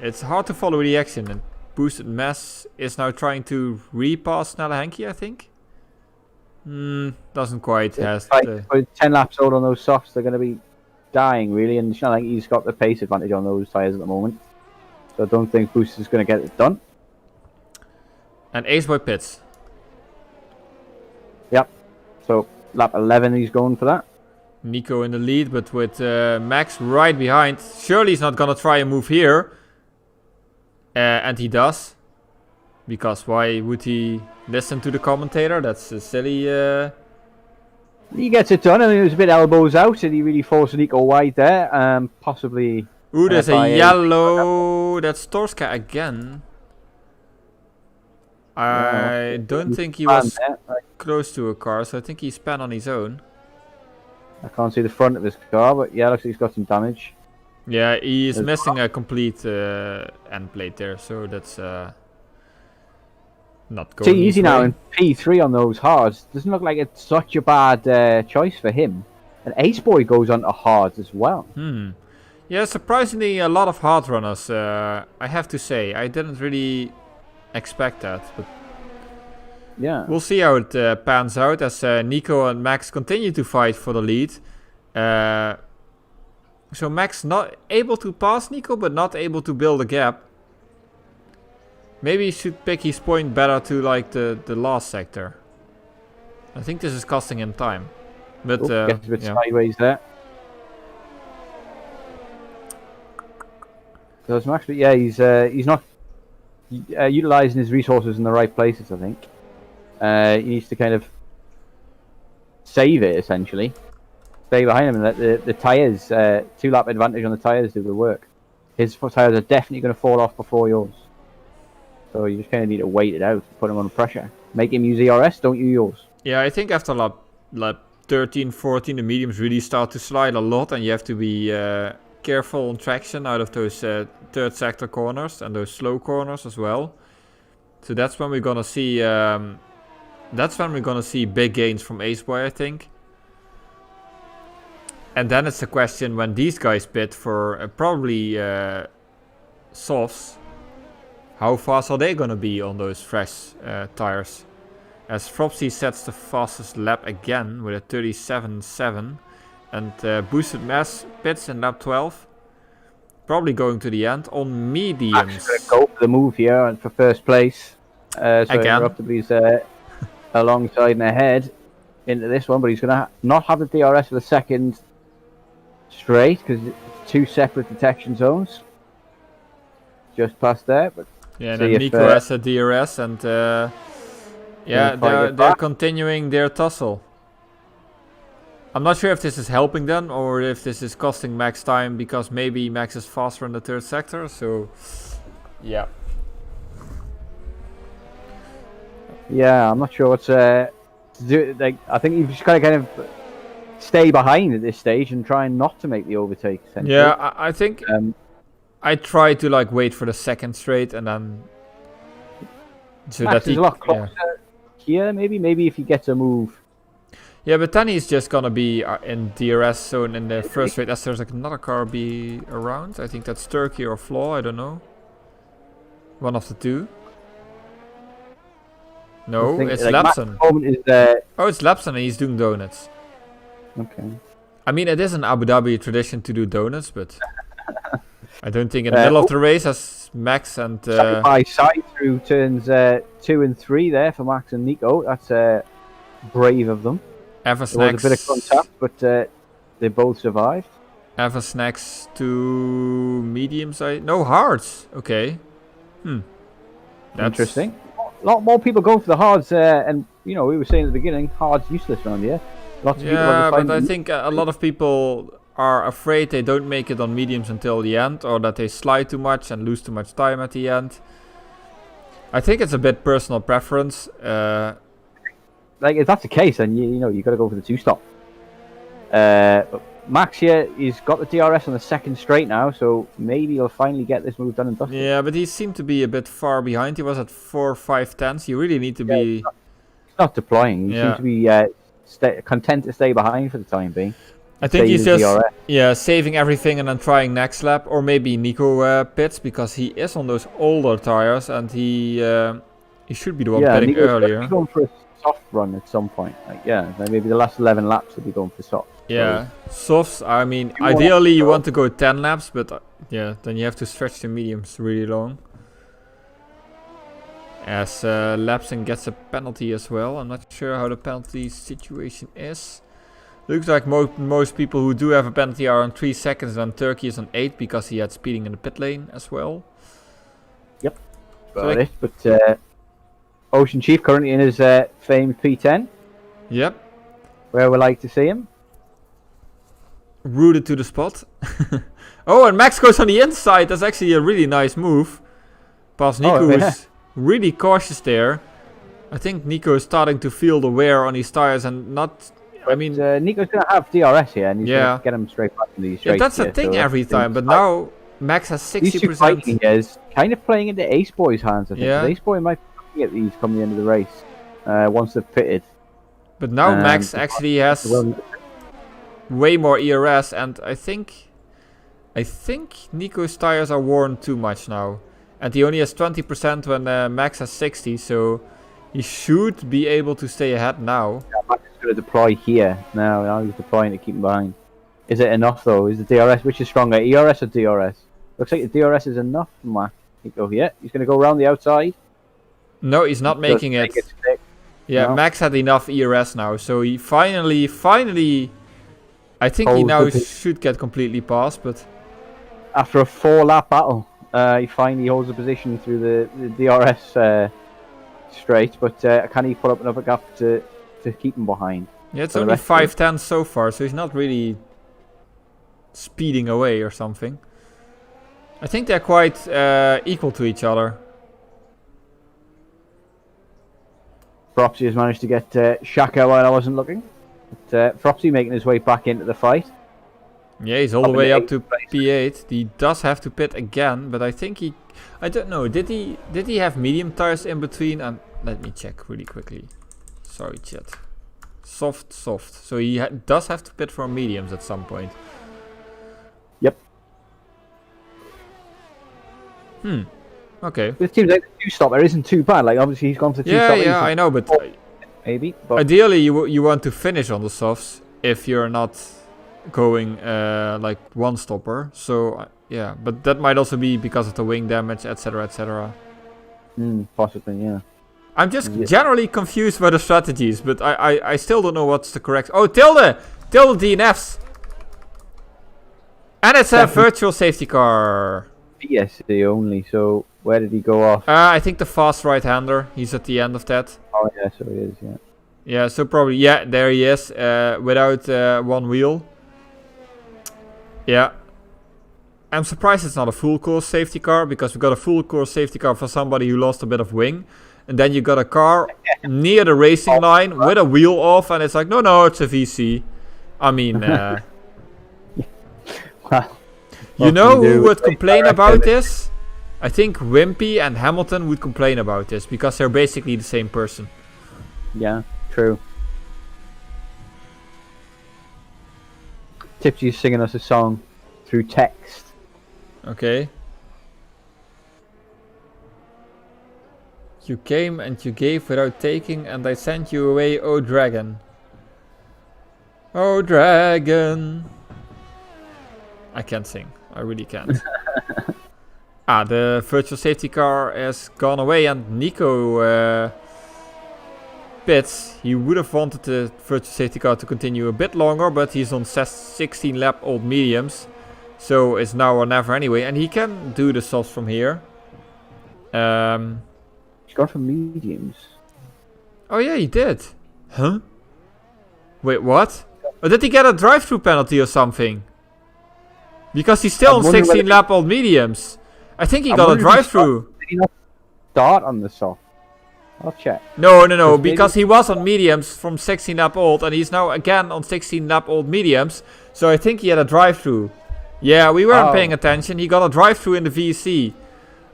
Speaker 1: it's hard to follow the action. And boosted mess is now trying to repass Snelle Henke, I think. Doesn't quite has.
Speaker 2: With 10 laps old on those softs, they're going to be dying really, and Snelle Henke's got the pace advantage on those tyres at the moment. So I don't think Boost is going to get it done.
Speaker 1: And Aceboy pits.
Speaker 2: Yep. So lap 11 he's going for that.
Speaker 1: Nico in the lead, but with Max right behind. Surely he's not going to try a move here. And he does. Because why would he listen to the commentator? That's a silly...
Speaker 2: He gets it done, and he was a bit elbows out, and he really forced Nico wide there. Possibly...
Speaker 1: Ooh, there's a yellow... That's Torska again. I don't think he was close to a car, so I think he spun on his own.
Speaker 2: I can't see the front of his car, but yeah, looks like he's got some damage.
Speaker 1: Yeah, he is missing a complete end plate there, so that's not going
Speaker 2: easy now in P3 on those hards. Doesn't look like it's such a bad choice for him. And Aceboy goes on to hards as well.
Speaker 1: Yeah, surprisingly a lot of hard runners, I have to say. I didn't really expect that, but
Speaker 2: yeah,
Speaker 1: we'll see how it pans out as Nico and Max continue to fight for the lead. So Max not able to pass Nico, but not able to build a gap. Maybe he should pick his point better to like the last sector. I think this is costing him time. But
Speaker 2: gets a bit sideways there. Does Max? But yeah, he's not utilizing his resources in the right places. I think he needs to kind of save it essentially. Stay behind him and let the tires 2-lap advantage on the tires do the work. His tires are definitely going to fall off before yours. So you just kind of need to wait it out, put him under pressure. Make him use ERS, don't you yours.
Speaker 1: Yeah, I think after lap 13, 14, the mediums really start to slide a lot, and you have to be careful on traction out of those third sector corners and those slow corners as well. So that's when we're gonna see big gains from Aceboy, I think. And then it's the question when these guys pit for probably softs. How fast are they gonna be on those fresh tires? As Fropsy sets the fastest lap again with a 37.7, and Boosted Mass pits in lap 12. Probably going to the end on mediums.
Speaker 2: Max going to go for the move here and for first place. So Interruptibly's alongside and ahead into this one, but he's going to not have the DRS for the second straight because it's 2 separate detection zones. Just past there, but
Speaker 1: yeah, and then Nico has a DRS, and yeah, they're continuing their tussle. I'm not sure if this is helping them or if this is costing Max time because maybe Max is faster in the third sector. So, yeah.
Speaker 2: Yeah, I'm not sure what to do. Like, I think you've just got to kind of stay behind at this stage and try not to make the overtake.
Speaker 1: Yeah, I think I try to like wait for the second straight and then. So
Speaker 2: Max
Speaker 1: that
Speaker 2: is a lot closer here. Maybe if he gets a move.
Speaker 1: Yeah, but then he's just gonna be in DRS zone in the first straight as there's like another car be around. I think that's Turkey or Flaw, I don't know. One of the two. No, it's like Lapson. Oh, it's Lapson and he's doing donuts.
Speaker 2: Okay.
Speaker 1: I mean, it is an Abu Dhabi tradition to do donuts, but I don't think in the middle of the race as Max and...
Speaker 2: side by side through turns 2 and 3 there for Max and Nico. That's brave of them. There was a bit of contact, but they both survived.
Speaker 1: Ava Snacks to mediums, no, hards. Okay. That's
Speaker 2: interesting. A lot more people go for the hards, and you know, we were saying at the beginning, hards useless around here. Lots of people
Speaker 1: but I think a lot of people are afraid they don't make it on mediums until the end, or that they slide too much and lose too much time at the end. I think it's a bit personal preference.
Speaker 2: Like, if that's the case, then you know you got to go for the 2-stop. Max here, he's got the DRS on the second straight now, so maybe he'll finally get this move done and dusted.
Speaker 1: Yeah, but he seemed to be a bit far behind. He was at 4 5 tenths. You really need to be.
Speaker 2: He's not deploying. He seems to be content to stay behind for the time being.
Speaker 1: I think he's just saving everything and then trying next lap, or maybe Nico pits because he is on those older tires and he should be the one pitting earlier.
Speaker 2: He's going for a soft run at some point. Like, maybe the last 11 laps will be going for soft.
Speaker 1: Yeah, softs. I mean, ideally you want to go 10 laps, but then you have to stretch the mediums really long. As Lapson gets a penalty as well. I'm not sure how the penalty situation is. Looks like most people who do have a penalty are on 3 seconds, and Turkey is on 8 because he had speeding in the pit lane as well.
Speaker 2: Yep, got it. But Ocean Chief currently in his famed P10.
Speaker 1: Yep.
Speaker 2: Where we like to see him.
Speaker 1: Rooted to the spot. Oh, and Max goes on the inside. That's actually a really nice move. Past Nico is really cautious there. I think Nico is starting to feel the wear on his tires and not... I mean...
Speaker 2: Nico's going to have DRS here and he's going to get him straight back in these straights.
Speaker 1: That's the thing every time, but now Max has 60%.
Speaker 2: These two fighting is kind of playing into Aceboy's hands, I think. Yeah. Aceboy might get these come the end of the race once they've pitted.
Speaker 1: But now Max actually has way more ERS, and I think Nico's tires are worn too much now, and he only has 20% when Max has 60, so he should be able to stay ahead now.
Speaker 2: Yeah, Max is going to deploy here now. He's deploying to keep him behind. Is it enough though? Is the DRS which is stronger, ERS or DRS? Looks like the DRS is enough for Max. He's going to go around the outside.
Speaker 1: No, he's not making it. Yeah, no. Max had enough ERS now, so he finally, I think he now should get completely past, but...
Speaker 2: After a 4-lap battle, He finally holds a position through the DRS straight, but can he put up another gap to keep him behind?
Speaker 1: Yeah, it's only 5:10 so far, so he's not really speeding away or something. I think they're quite equal to each other.
Speaker 2: Fropsy has managed to get Shaka while I wasn't looking. But, Fropsy making his way back into the fight.
Speaker 1: Yeah, he's all the way up to P8. He does have to pit again, but I think he... I don't know, did he have medium tires in between? And let me check really quickly. Sorry, chat. Soft. So he does have to pit for mediums at some point.
Speaker 2: Yep.
Speaker 1: Okay.
Speaker 2: It seems like the two-stop there isn't too bad. Like, obviously he's gone for two-stop.
Speaker 1: Yeah, I know, but...
Speaker 2: Maybe. But
Speaker 1: ideally, you want to finish on the softs if you're not going like one-stopper. So, yeah. But that might also be because of the wing damage, etc, etc.
Speaker 2: Possibly, yeah.
Speaker 1: I'm just generally confused by the strategies, but I still don't know what's the correct... Oh, tilde DNFs! And it's a virtual safety car.
Speaker 2: PSC only, so where did he go off?
Speaker 1: I think the fast right-hander. He's at the end of that.
Speaker 2: Oh, yeah, so he is, yeah.
Speaker 1: Yeah, so probably... Yeah, there he is, without one wheel. Yeah. I'm surprised it's not a full course safety car, because we got a full course safety car for somebody who lost a bit of wing. And then you got a car near the racing line with a wheel off, and it's like, no, it's a VC. I mean, you know who would complain about this? I think Wimpy and Hamilton would complain about this, because they're basically the same person.
Speaker 2: Yeah, true. Tipsy's singing us a song through text.
Speaker 1: Okay. You came and you gave without taking, and I sent you away, oh dragon. Oh dragon. I can't sing. I really can't. The virtual safety car has gone away, and Nico pits. He would have wanted the virtual safety car to continue a bit longer, but he's on 16 lap old mediums. So it's now or never anyway, and he can do the softs from here.
Speaker 2: He's gone for mediums.
Speaker 1: Oh yeah, he did. Huh? Wait, what? Or did he get a drive-through penalty or something? Because he's still on 16 lap old mediums. I think he got a drive-through.
Speaker 2: Did he not start on the soft? I'll check.
Speaker 1: No, because he was on mediums from 16 lap old, and he's now again on 16 lap old mediums. So I think he had a drive-through. Yeah, we weren't paying attention. He got a drive-through in the VC.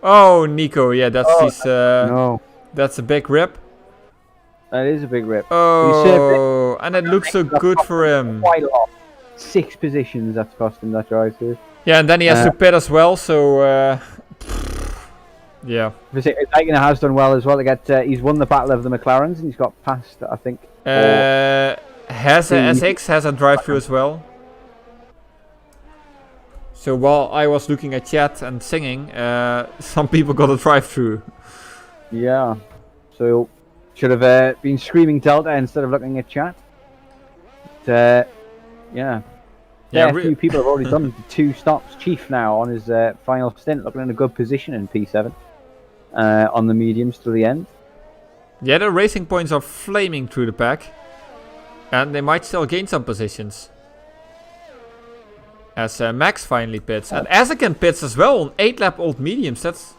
Speaker 1: Oh, Nico, yeah, that's his.
Speaker 2: No.
Speaker 1: That's a big rip.
Speaker 2: That is a big rip.
Speaker 1: Oh, and it looks so good for him.
Speaker 2: Quite a lot. 6 positions that's cost him that drive through.
Speaker 1: Yeah, and then he has to pit as well, so yeah.
Speaker 2: Aikinen has done well as well. He's won the battle of the McLarens, and he's got past, I think.
Speaker 1: Has a SX has a drive-through as well. So while I was looking at chat and singing, some people got a drive-through.
Speaker 2: Yeah. So should have been screaming Delta instead of looking at chat. But, yeah. A few people have already done 2 stops. Chief now on his final stint, looking in a good position in P7 on the mediums to the end.
Speaker 1: Yeah, the racing points are flaming through the pack, and they might still gain some positions. As Max finally pits, and Azakin pits as well on 8 lap old mediums. That's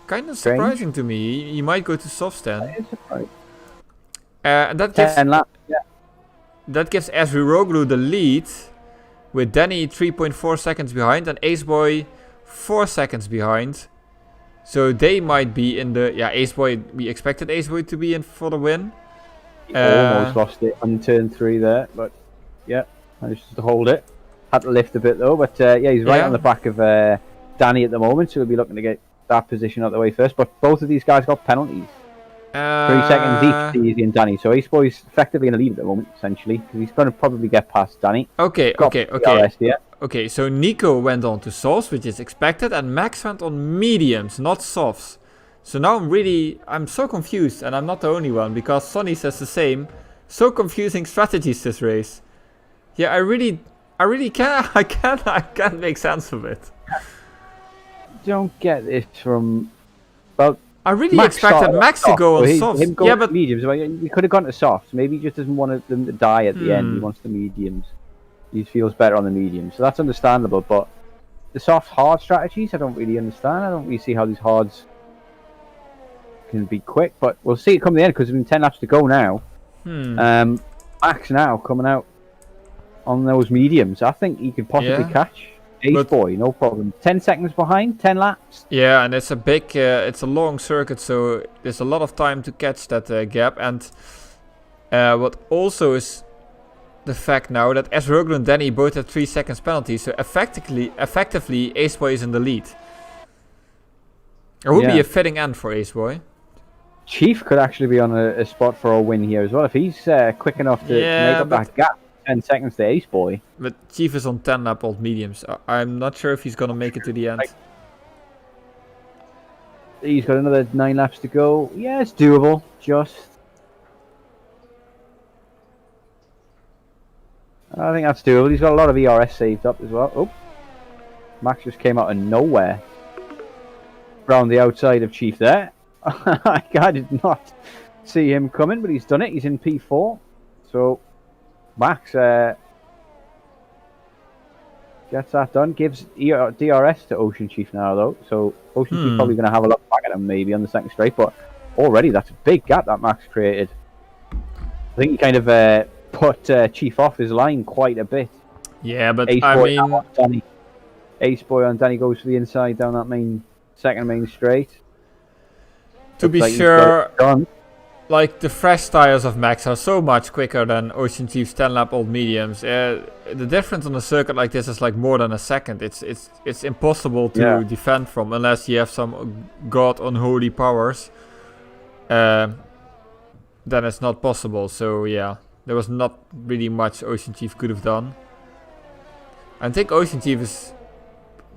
Speaker 1: kind of surprising to me. He might go to soft stand.
Speaker 2: That is surprising.
Speaker 1: And that gives that gives Ezruroglu the lead, with Danny 3.4 seconds behind and Aceboy 4 seconds behind. So they might be in the... Yeah, Aceboy, we expected Aceboy to be in for the win.
Speaker 2: He almost lost it on turn 3 there, but yeah, managed to hold it. Had to lift a bit though, but yeah, he's right on the back of Danny at the moment, so he'll be looking to get that position out the way first. But both of these guys got penalties. 3 seconds each, Easy and Danny. So Aceboy's effectively in the lead at the moment, essentially, because he's going to probably get past Danny.
Speaker 1: Okay. Okay, so Nico went on to softs, which is expected, and Max went on mediums, not softs. So now I'm so confused, and I'm not the only one, because Sonny says the same. So confusing strategies this race. Yeah, I really can't make sense of it.
Speaker 2: don't get this from... Well,
Speaker 1: I really
Speaker 2: Max
Speaker 1: expected
Speaker 2: started
Speaker 1: Max to
Speaker 2: soft,
Speaker 1: go on
Speaker 2: so
Speaker 1: softs.
Speaker 2: him going
Speaker 1: Yeah,
Speaker 2: to
Speaker 1: but
Speaker 2: mediums. Well, he could have gone to softs. Maybe he just doesn't want them to die at the end. He
Speaker 1: Hmm.
Speaker 2: wants the mediums. He feels better on the mediums, so that's understandable. But the soft hard strategies, I don't really understand. I don't really see how these hards can be quick. But we'll see it come to the end because there's been 10 laps to go now. Max now coming out on those mediums. I think he could possibly
Speaker 1: Yeah.
Speaker 2: catch Ace
Speaker 1: But-
Speaker 2: Boy, no problem. 10 seconds behind, 10 laps.
Speaker 1: yeah, and it's a big, it's a long circuit, so there's a lot of time to catch that gap. And what also is the fact now that Esroglu and Danny both have 3 seconds penalty, so effectively Ace Boy is in the lead. It would be
Speaker 2: Yeah.
Speaker 1: a fitting end for Ace Boy.
Speaker 2: Chief could actually be on a spot for a win here as well if he's quick enough to
Speaker 1: Yeah,
Speaker 2: make up
Speaker 1: but-
Speaker 2: that gap. 10 seconds to Ace Boy.
Speaker 1: But Chief is on 10 lap old mediums. I'm not sure if he's gonna make it to the end.
Speaker 2: He's got another 9 laps to go. Yeah, it's doable. I think that's doable. He's got a lot of ERS saved up as well. Oh, Max just came out of nowhere. Round the outside of Chief there. I did not see him coming, but he's done it. He's in P4. So Max gets that done. Gives DRS to Ocean Chief now, though. So Ocean Chief probably going to have a look back at him maybe on the second straight. But already that's a big gap that Max created. I think he kind of put Chief off his line quite a bit.
Speaker 1: Yeah, but
Speaker 2: Ace
Speaker 1: I
Speaker 2: Boy
Speaker 1: mean,
Speaker 2: now on Danny. Ace Boy on Danny goes for the inside down that second main straight.
Speaker 1: to be
Speaker 2: Looks like he's got
Speaker 1: sure,
Speaker 2: it done.
Speaker 1: like the fresh tires of Max are so much quicker than Ocean Chief's 10 lap old mediums. The difference on a circuit like this is like more than a second. It's impossible to defend from unless you have some god unholy powers. Then it's not possible. So yeah, there was not really much Ocean Chief could have done. I think Ocean Chief is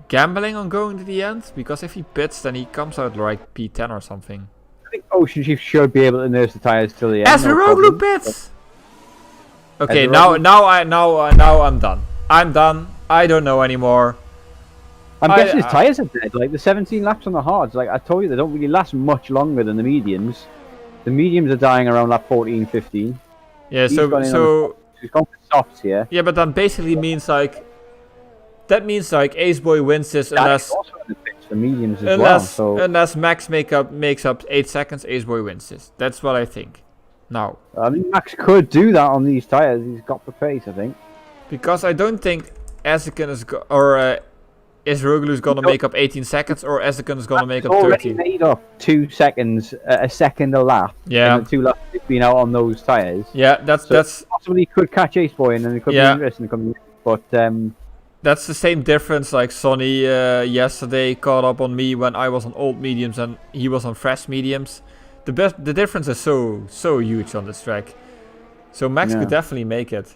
Speaker 1: gambling on going to the end, because if he pits then he comes out like P10 or something.
Speaker 2: I think Ocean Chief should be able to nurse the tires till the end.
Speaker 1: Esroglu pits! Okay,
Speaker 2: Esroglu-
Speaker 1: now I'm done. I'm done. I don't know anymore.
Speaker 2: I'm guessing his tyres are dead. Like the 17 laps on the hards, like I told you, they don't really last much longer than the mediums. The mediums are dying around lap 14, 15.
Speaker 1: Yeah,
Speaker 2: He's gone he's gone for softs here.
Speaker 1: yeah, but that basically means like Ace Boy wins this
Speaker 2: That's
Speaker 1: unless
Speaker 2: also in the pits for mediums as well. So
Speaker 1: unless Max makes up 8 seconds. Ace Boy wins this. That's what I think. Now,
Speaker 2: I mean, Max could do that on these tyres. He's got the pace, I think.
Speaker 1: because I don't think Essakin is Esroglu is gonna make up 18 seconds, or Essakin is gonna make up
Speaker 2: Already
Speaker 1: 13.
Speaker 2: made up 2 seconds, a second a lap.
Speaker 1: Yeah.
Speaker 2: In the 2 laps he's been out on those tyres.
Speaker 1: Yeah, that's
Speaker 2: Possibly could catch Ace Boy and then it could
Speaker 1: Yeah.
Speaker 2: be interesting coming. But
Speaker 1: that's the same difference like Sonny yesterday caught up on me when I was on old mediums and he was on fresh mediums. The difference is so huge on this track. So Max could definitely make it.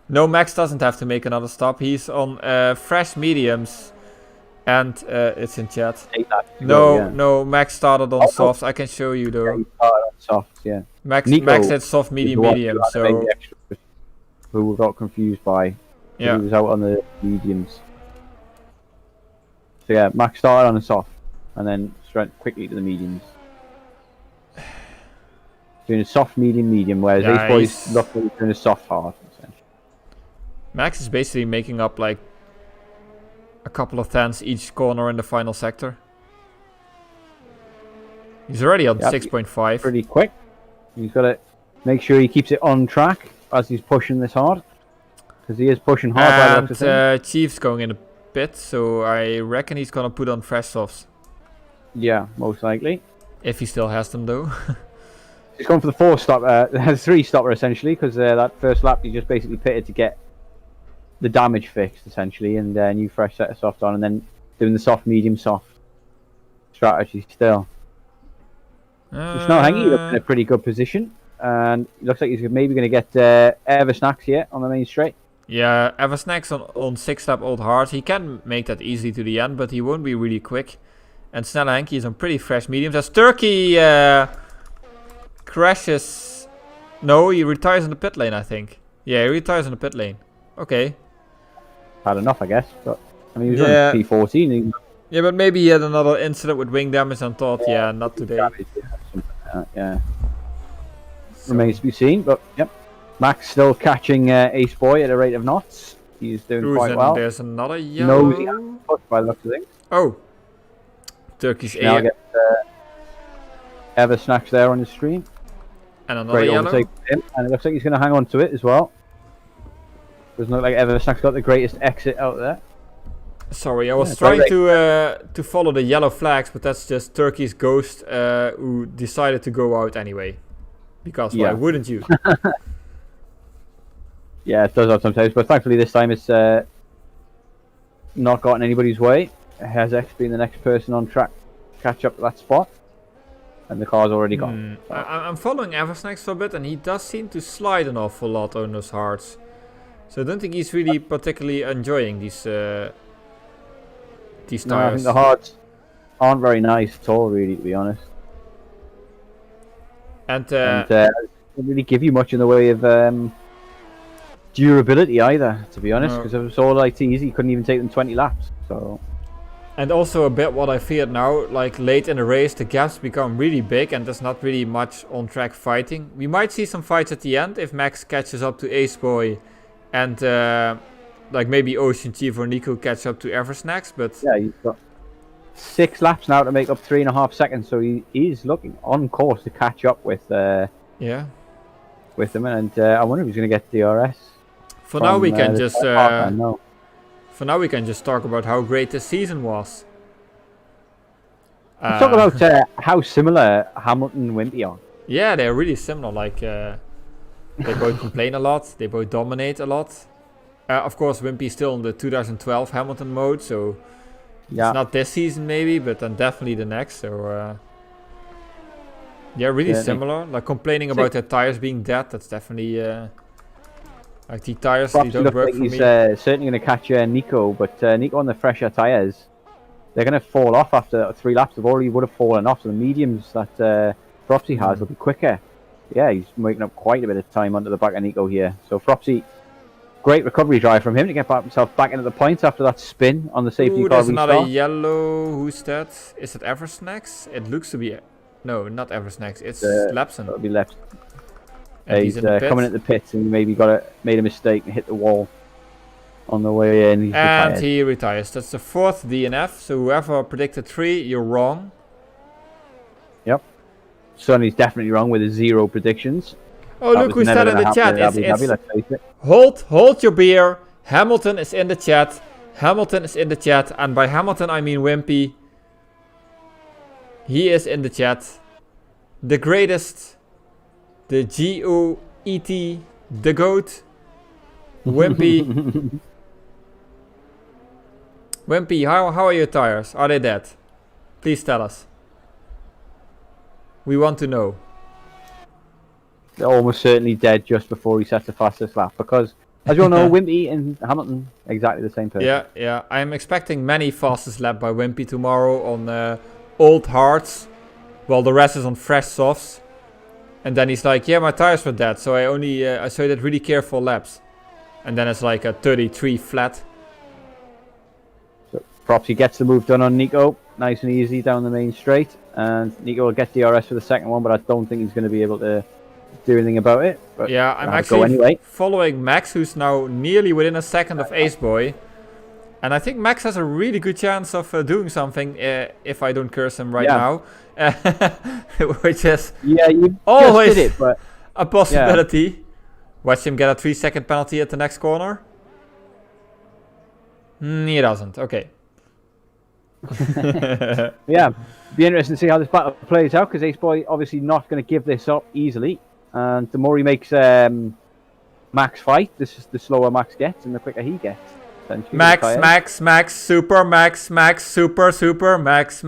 Speaker 1: No, Max doesn't have to make another stop. He's on fresh mediums, and it's in chat.
Speaker 2: 8 laps to go,
Speaker 1: No, Max started on softs. I can show you though.
Speaker 2: He started on softs, yeah.
Speaker 1: Max
Speaker 2: Nico
Speaker 1: had soft, medium,
Speaker 2: The one
Speaker 1: medium.
Speaker 2: who had
Speaker 1: So
Speaker 2: the extra, who got confused by.
Speaker 1: yeah,
Speaker 2: He was out on the mediums. So yeah, Max started on the soft and then straight quickly to the mediums. Doing a soft, medium, whereas
Speaker 1: Yeah,
Speaker 2: Ace Boy's
Speaker 1: he's-
Speaker 2: luckily doing a soft hard. essentially.
Speaker 1: Max is basically making up like a couple of tenths each corner in the final sector. He's already on
Speaker 2: Yep,
Speaker 1: 6.5.
Speaker 2: Pretty quick. He's got to make sure he keeps it on track as he's pushing this hard. Because he is pushing hard by the looks of things.
Speaker 1: And Chief's going in a pit, so I reckon he's gonna put on fresh softs.
Speaker 2: Yeah, most likely.
Speaker 1: If he still has them though.
Speaker 2: He's going for the 3 stopper essentially, because that first lap he just basically pitted to get the damage fixed essentially, and new fresh set of soft on, and then doing the soft, medium, soft strategy still. It's not hanging. He looks in a pretty good position, and it looks like he's maybe going to get Eversnacks here on the main straight.
Speaker 1: Yeah, Eversnacks on 6-lap old hard. He can make that easily to the end, but he won't be really quick. And Snelle Henke is on pretty fresh mediums. As Turkey crashes. No, he retires in the pit lane, I think. Yeah, he retires in the pit lane. Okay.
Speaker 2: Had enough, I guess. But I mean, he was
Speaker 1: Yeah.
Speaker 2: on P14.
Speaker 1: Yeah, but maybe he had another incident with wing damage and thought, yeah, not today.
Speaker 2: Damage, yeah, something like that, yeah.
Speaker 1: So,
Speaker 2: Remains to be seen, but yep. Max still catching Ace Boy at a rate of knots. He's doing quite well.
Speaker 1: There's another yellow.
Speaker 2: Nosy by the looks of things.
Speaker 1: Oh. Turkish
Speaker 2: Now
Speaker 1: A.
Speaker 2: get Ever Snacks there on the stream.
Speaker 1: And another
Speaker 2: Great
Speaker 1: yellow.
Speaker 2: overtake for him, and it looks like he's going to hang on to it as well. Doesn't look like Ever Snacks got the greatest exit out there.
Speaker 1: Sorry, I was trying to follow the yellow flags, but that's just Turkey's ghost who decided to go out anyway. Because why wouldn't you?
Speaker 2: Yeah, it does have sometimes, but thankfully this time it's not gotten anybody's way. Has X been the next person on track to catch up to that spot, and the car's already gone.
Speaker 1: I'm following Eversnax for a bit, and he does seem to slide an awful lot on those hards. So I don't think he's really particularly enjoying these tires.
Speaker 2: No, I think the hards aren't very nice at all, really, to be honest.
Speaker 1: And
Speaker 2: don't really give you much in the way of durability either, to be honest, because if it was all like easy, you couldn't even take them 20 laps. So.
Speaker 1: And also a bit what I feared now, like late in the race, the gaps become really big and there's not really much on-track fighting. We might see some fights at the end if Max catches up to Ace Boy and like maybe Ocean Chief or Nico catch up to Eversnacks, but...
Speaker 2: Yeah, he's got 6 laps now to make up 3.5 seconds, so he is looking on course to catch up with with them, and I wonder if he's going to get DRS.
Speaker 1: For now we can just... For now we can just talk about how great this season was.
Speaker 2: Let's talk about how similar Hamilton and Wimpy are.
Speaker 1: Yeah, they're really similar. Like they both complain a lot. They both dominate a lot. Of course, Wimpy is still in the 2012 Hamilton mode, so it's not this season maybe, but then definitely the next. So yeah, really similar. Like complaining about their tires being dead. That's definitely. Like the tires, they don't work for me.
Speaker 2: He's certainly going to catch Nico, but Nico on the fresher tyres, they're going to fall off after 3 laps. They've already would have fallen off, so the mediums that Fropsy has will be quicker. Yeah, he's making up quite a bit of time under the back of Nico here. So Fropsy, great recovery drive from him to get himself back into the points after that spin on the safety car.
Speaker 1: There's another yellow. Who's that? Is it Eversnacks? It looks to be... No, not Eversnacks. It's Lapson.
Speaker 2: It'll be Lapson. He's coming at the pits and maybe made a mistake and hit the wall on the way in.
Speaker 1: He retires. That's the 4th DNF. So whoever predicted 3, you're wrong.
Speaker 2: Yep. Sonny's definitely wrong with his 0 predictions.
Speaker 1: Oh, look who said in the chat. It's hold your beer. Hamilton is in the chat. Hamilton is in the chat. And by Hamilton I mean Wimpy. He is in the chat. The greatest... The GOET, the GOAT, Wimpy. Wimpy, how are your tires? Are they dead? Please tell us. We want to know.
Speaker 2: They're almost certainly dead just before he sets the fastest lap, because, as you all know, Wimpy and Hamilton, exactly the same person.
Speaker 1: Yeah. I'm expecting many fastest lap by Wimpy tomorrow on old hards, while the rest is on fresh softs. And then he's like, yeah, my tires were dead, so I did really careful laps. And then it's like a 33 flat.
Speaker 2: So Propsy gets the move done on Nico, nice and easy down the main straight. And Nico will get DRS for the second one, but I don't think he's going to be able to do anything about it. But
Speaker 1: yeah, I'm actually following Max, who's now nearly within a second of Ace Boy. And I think Max has a really good chance of doing something if I don't curse him right now. Which is always
Speaker 2: just did it, but
Speaker 1: a possibility. Yeah. Watch him get a 3-second penalty at the next corner. He doesn't. Okay.
Speaker 2: Yeah, be interesting to see how this battle plays out, because Ace Boy obviously not going to give this up easily. And the more he makes Max fight, the slower Max gets and the quicker he gets.
Speaker 1: Max, super, Max, super, Max.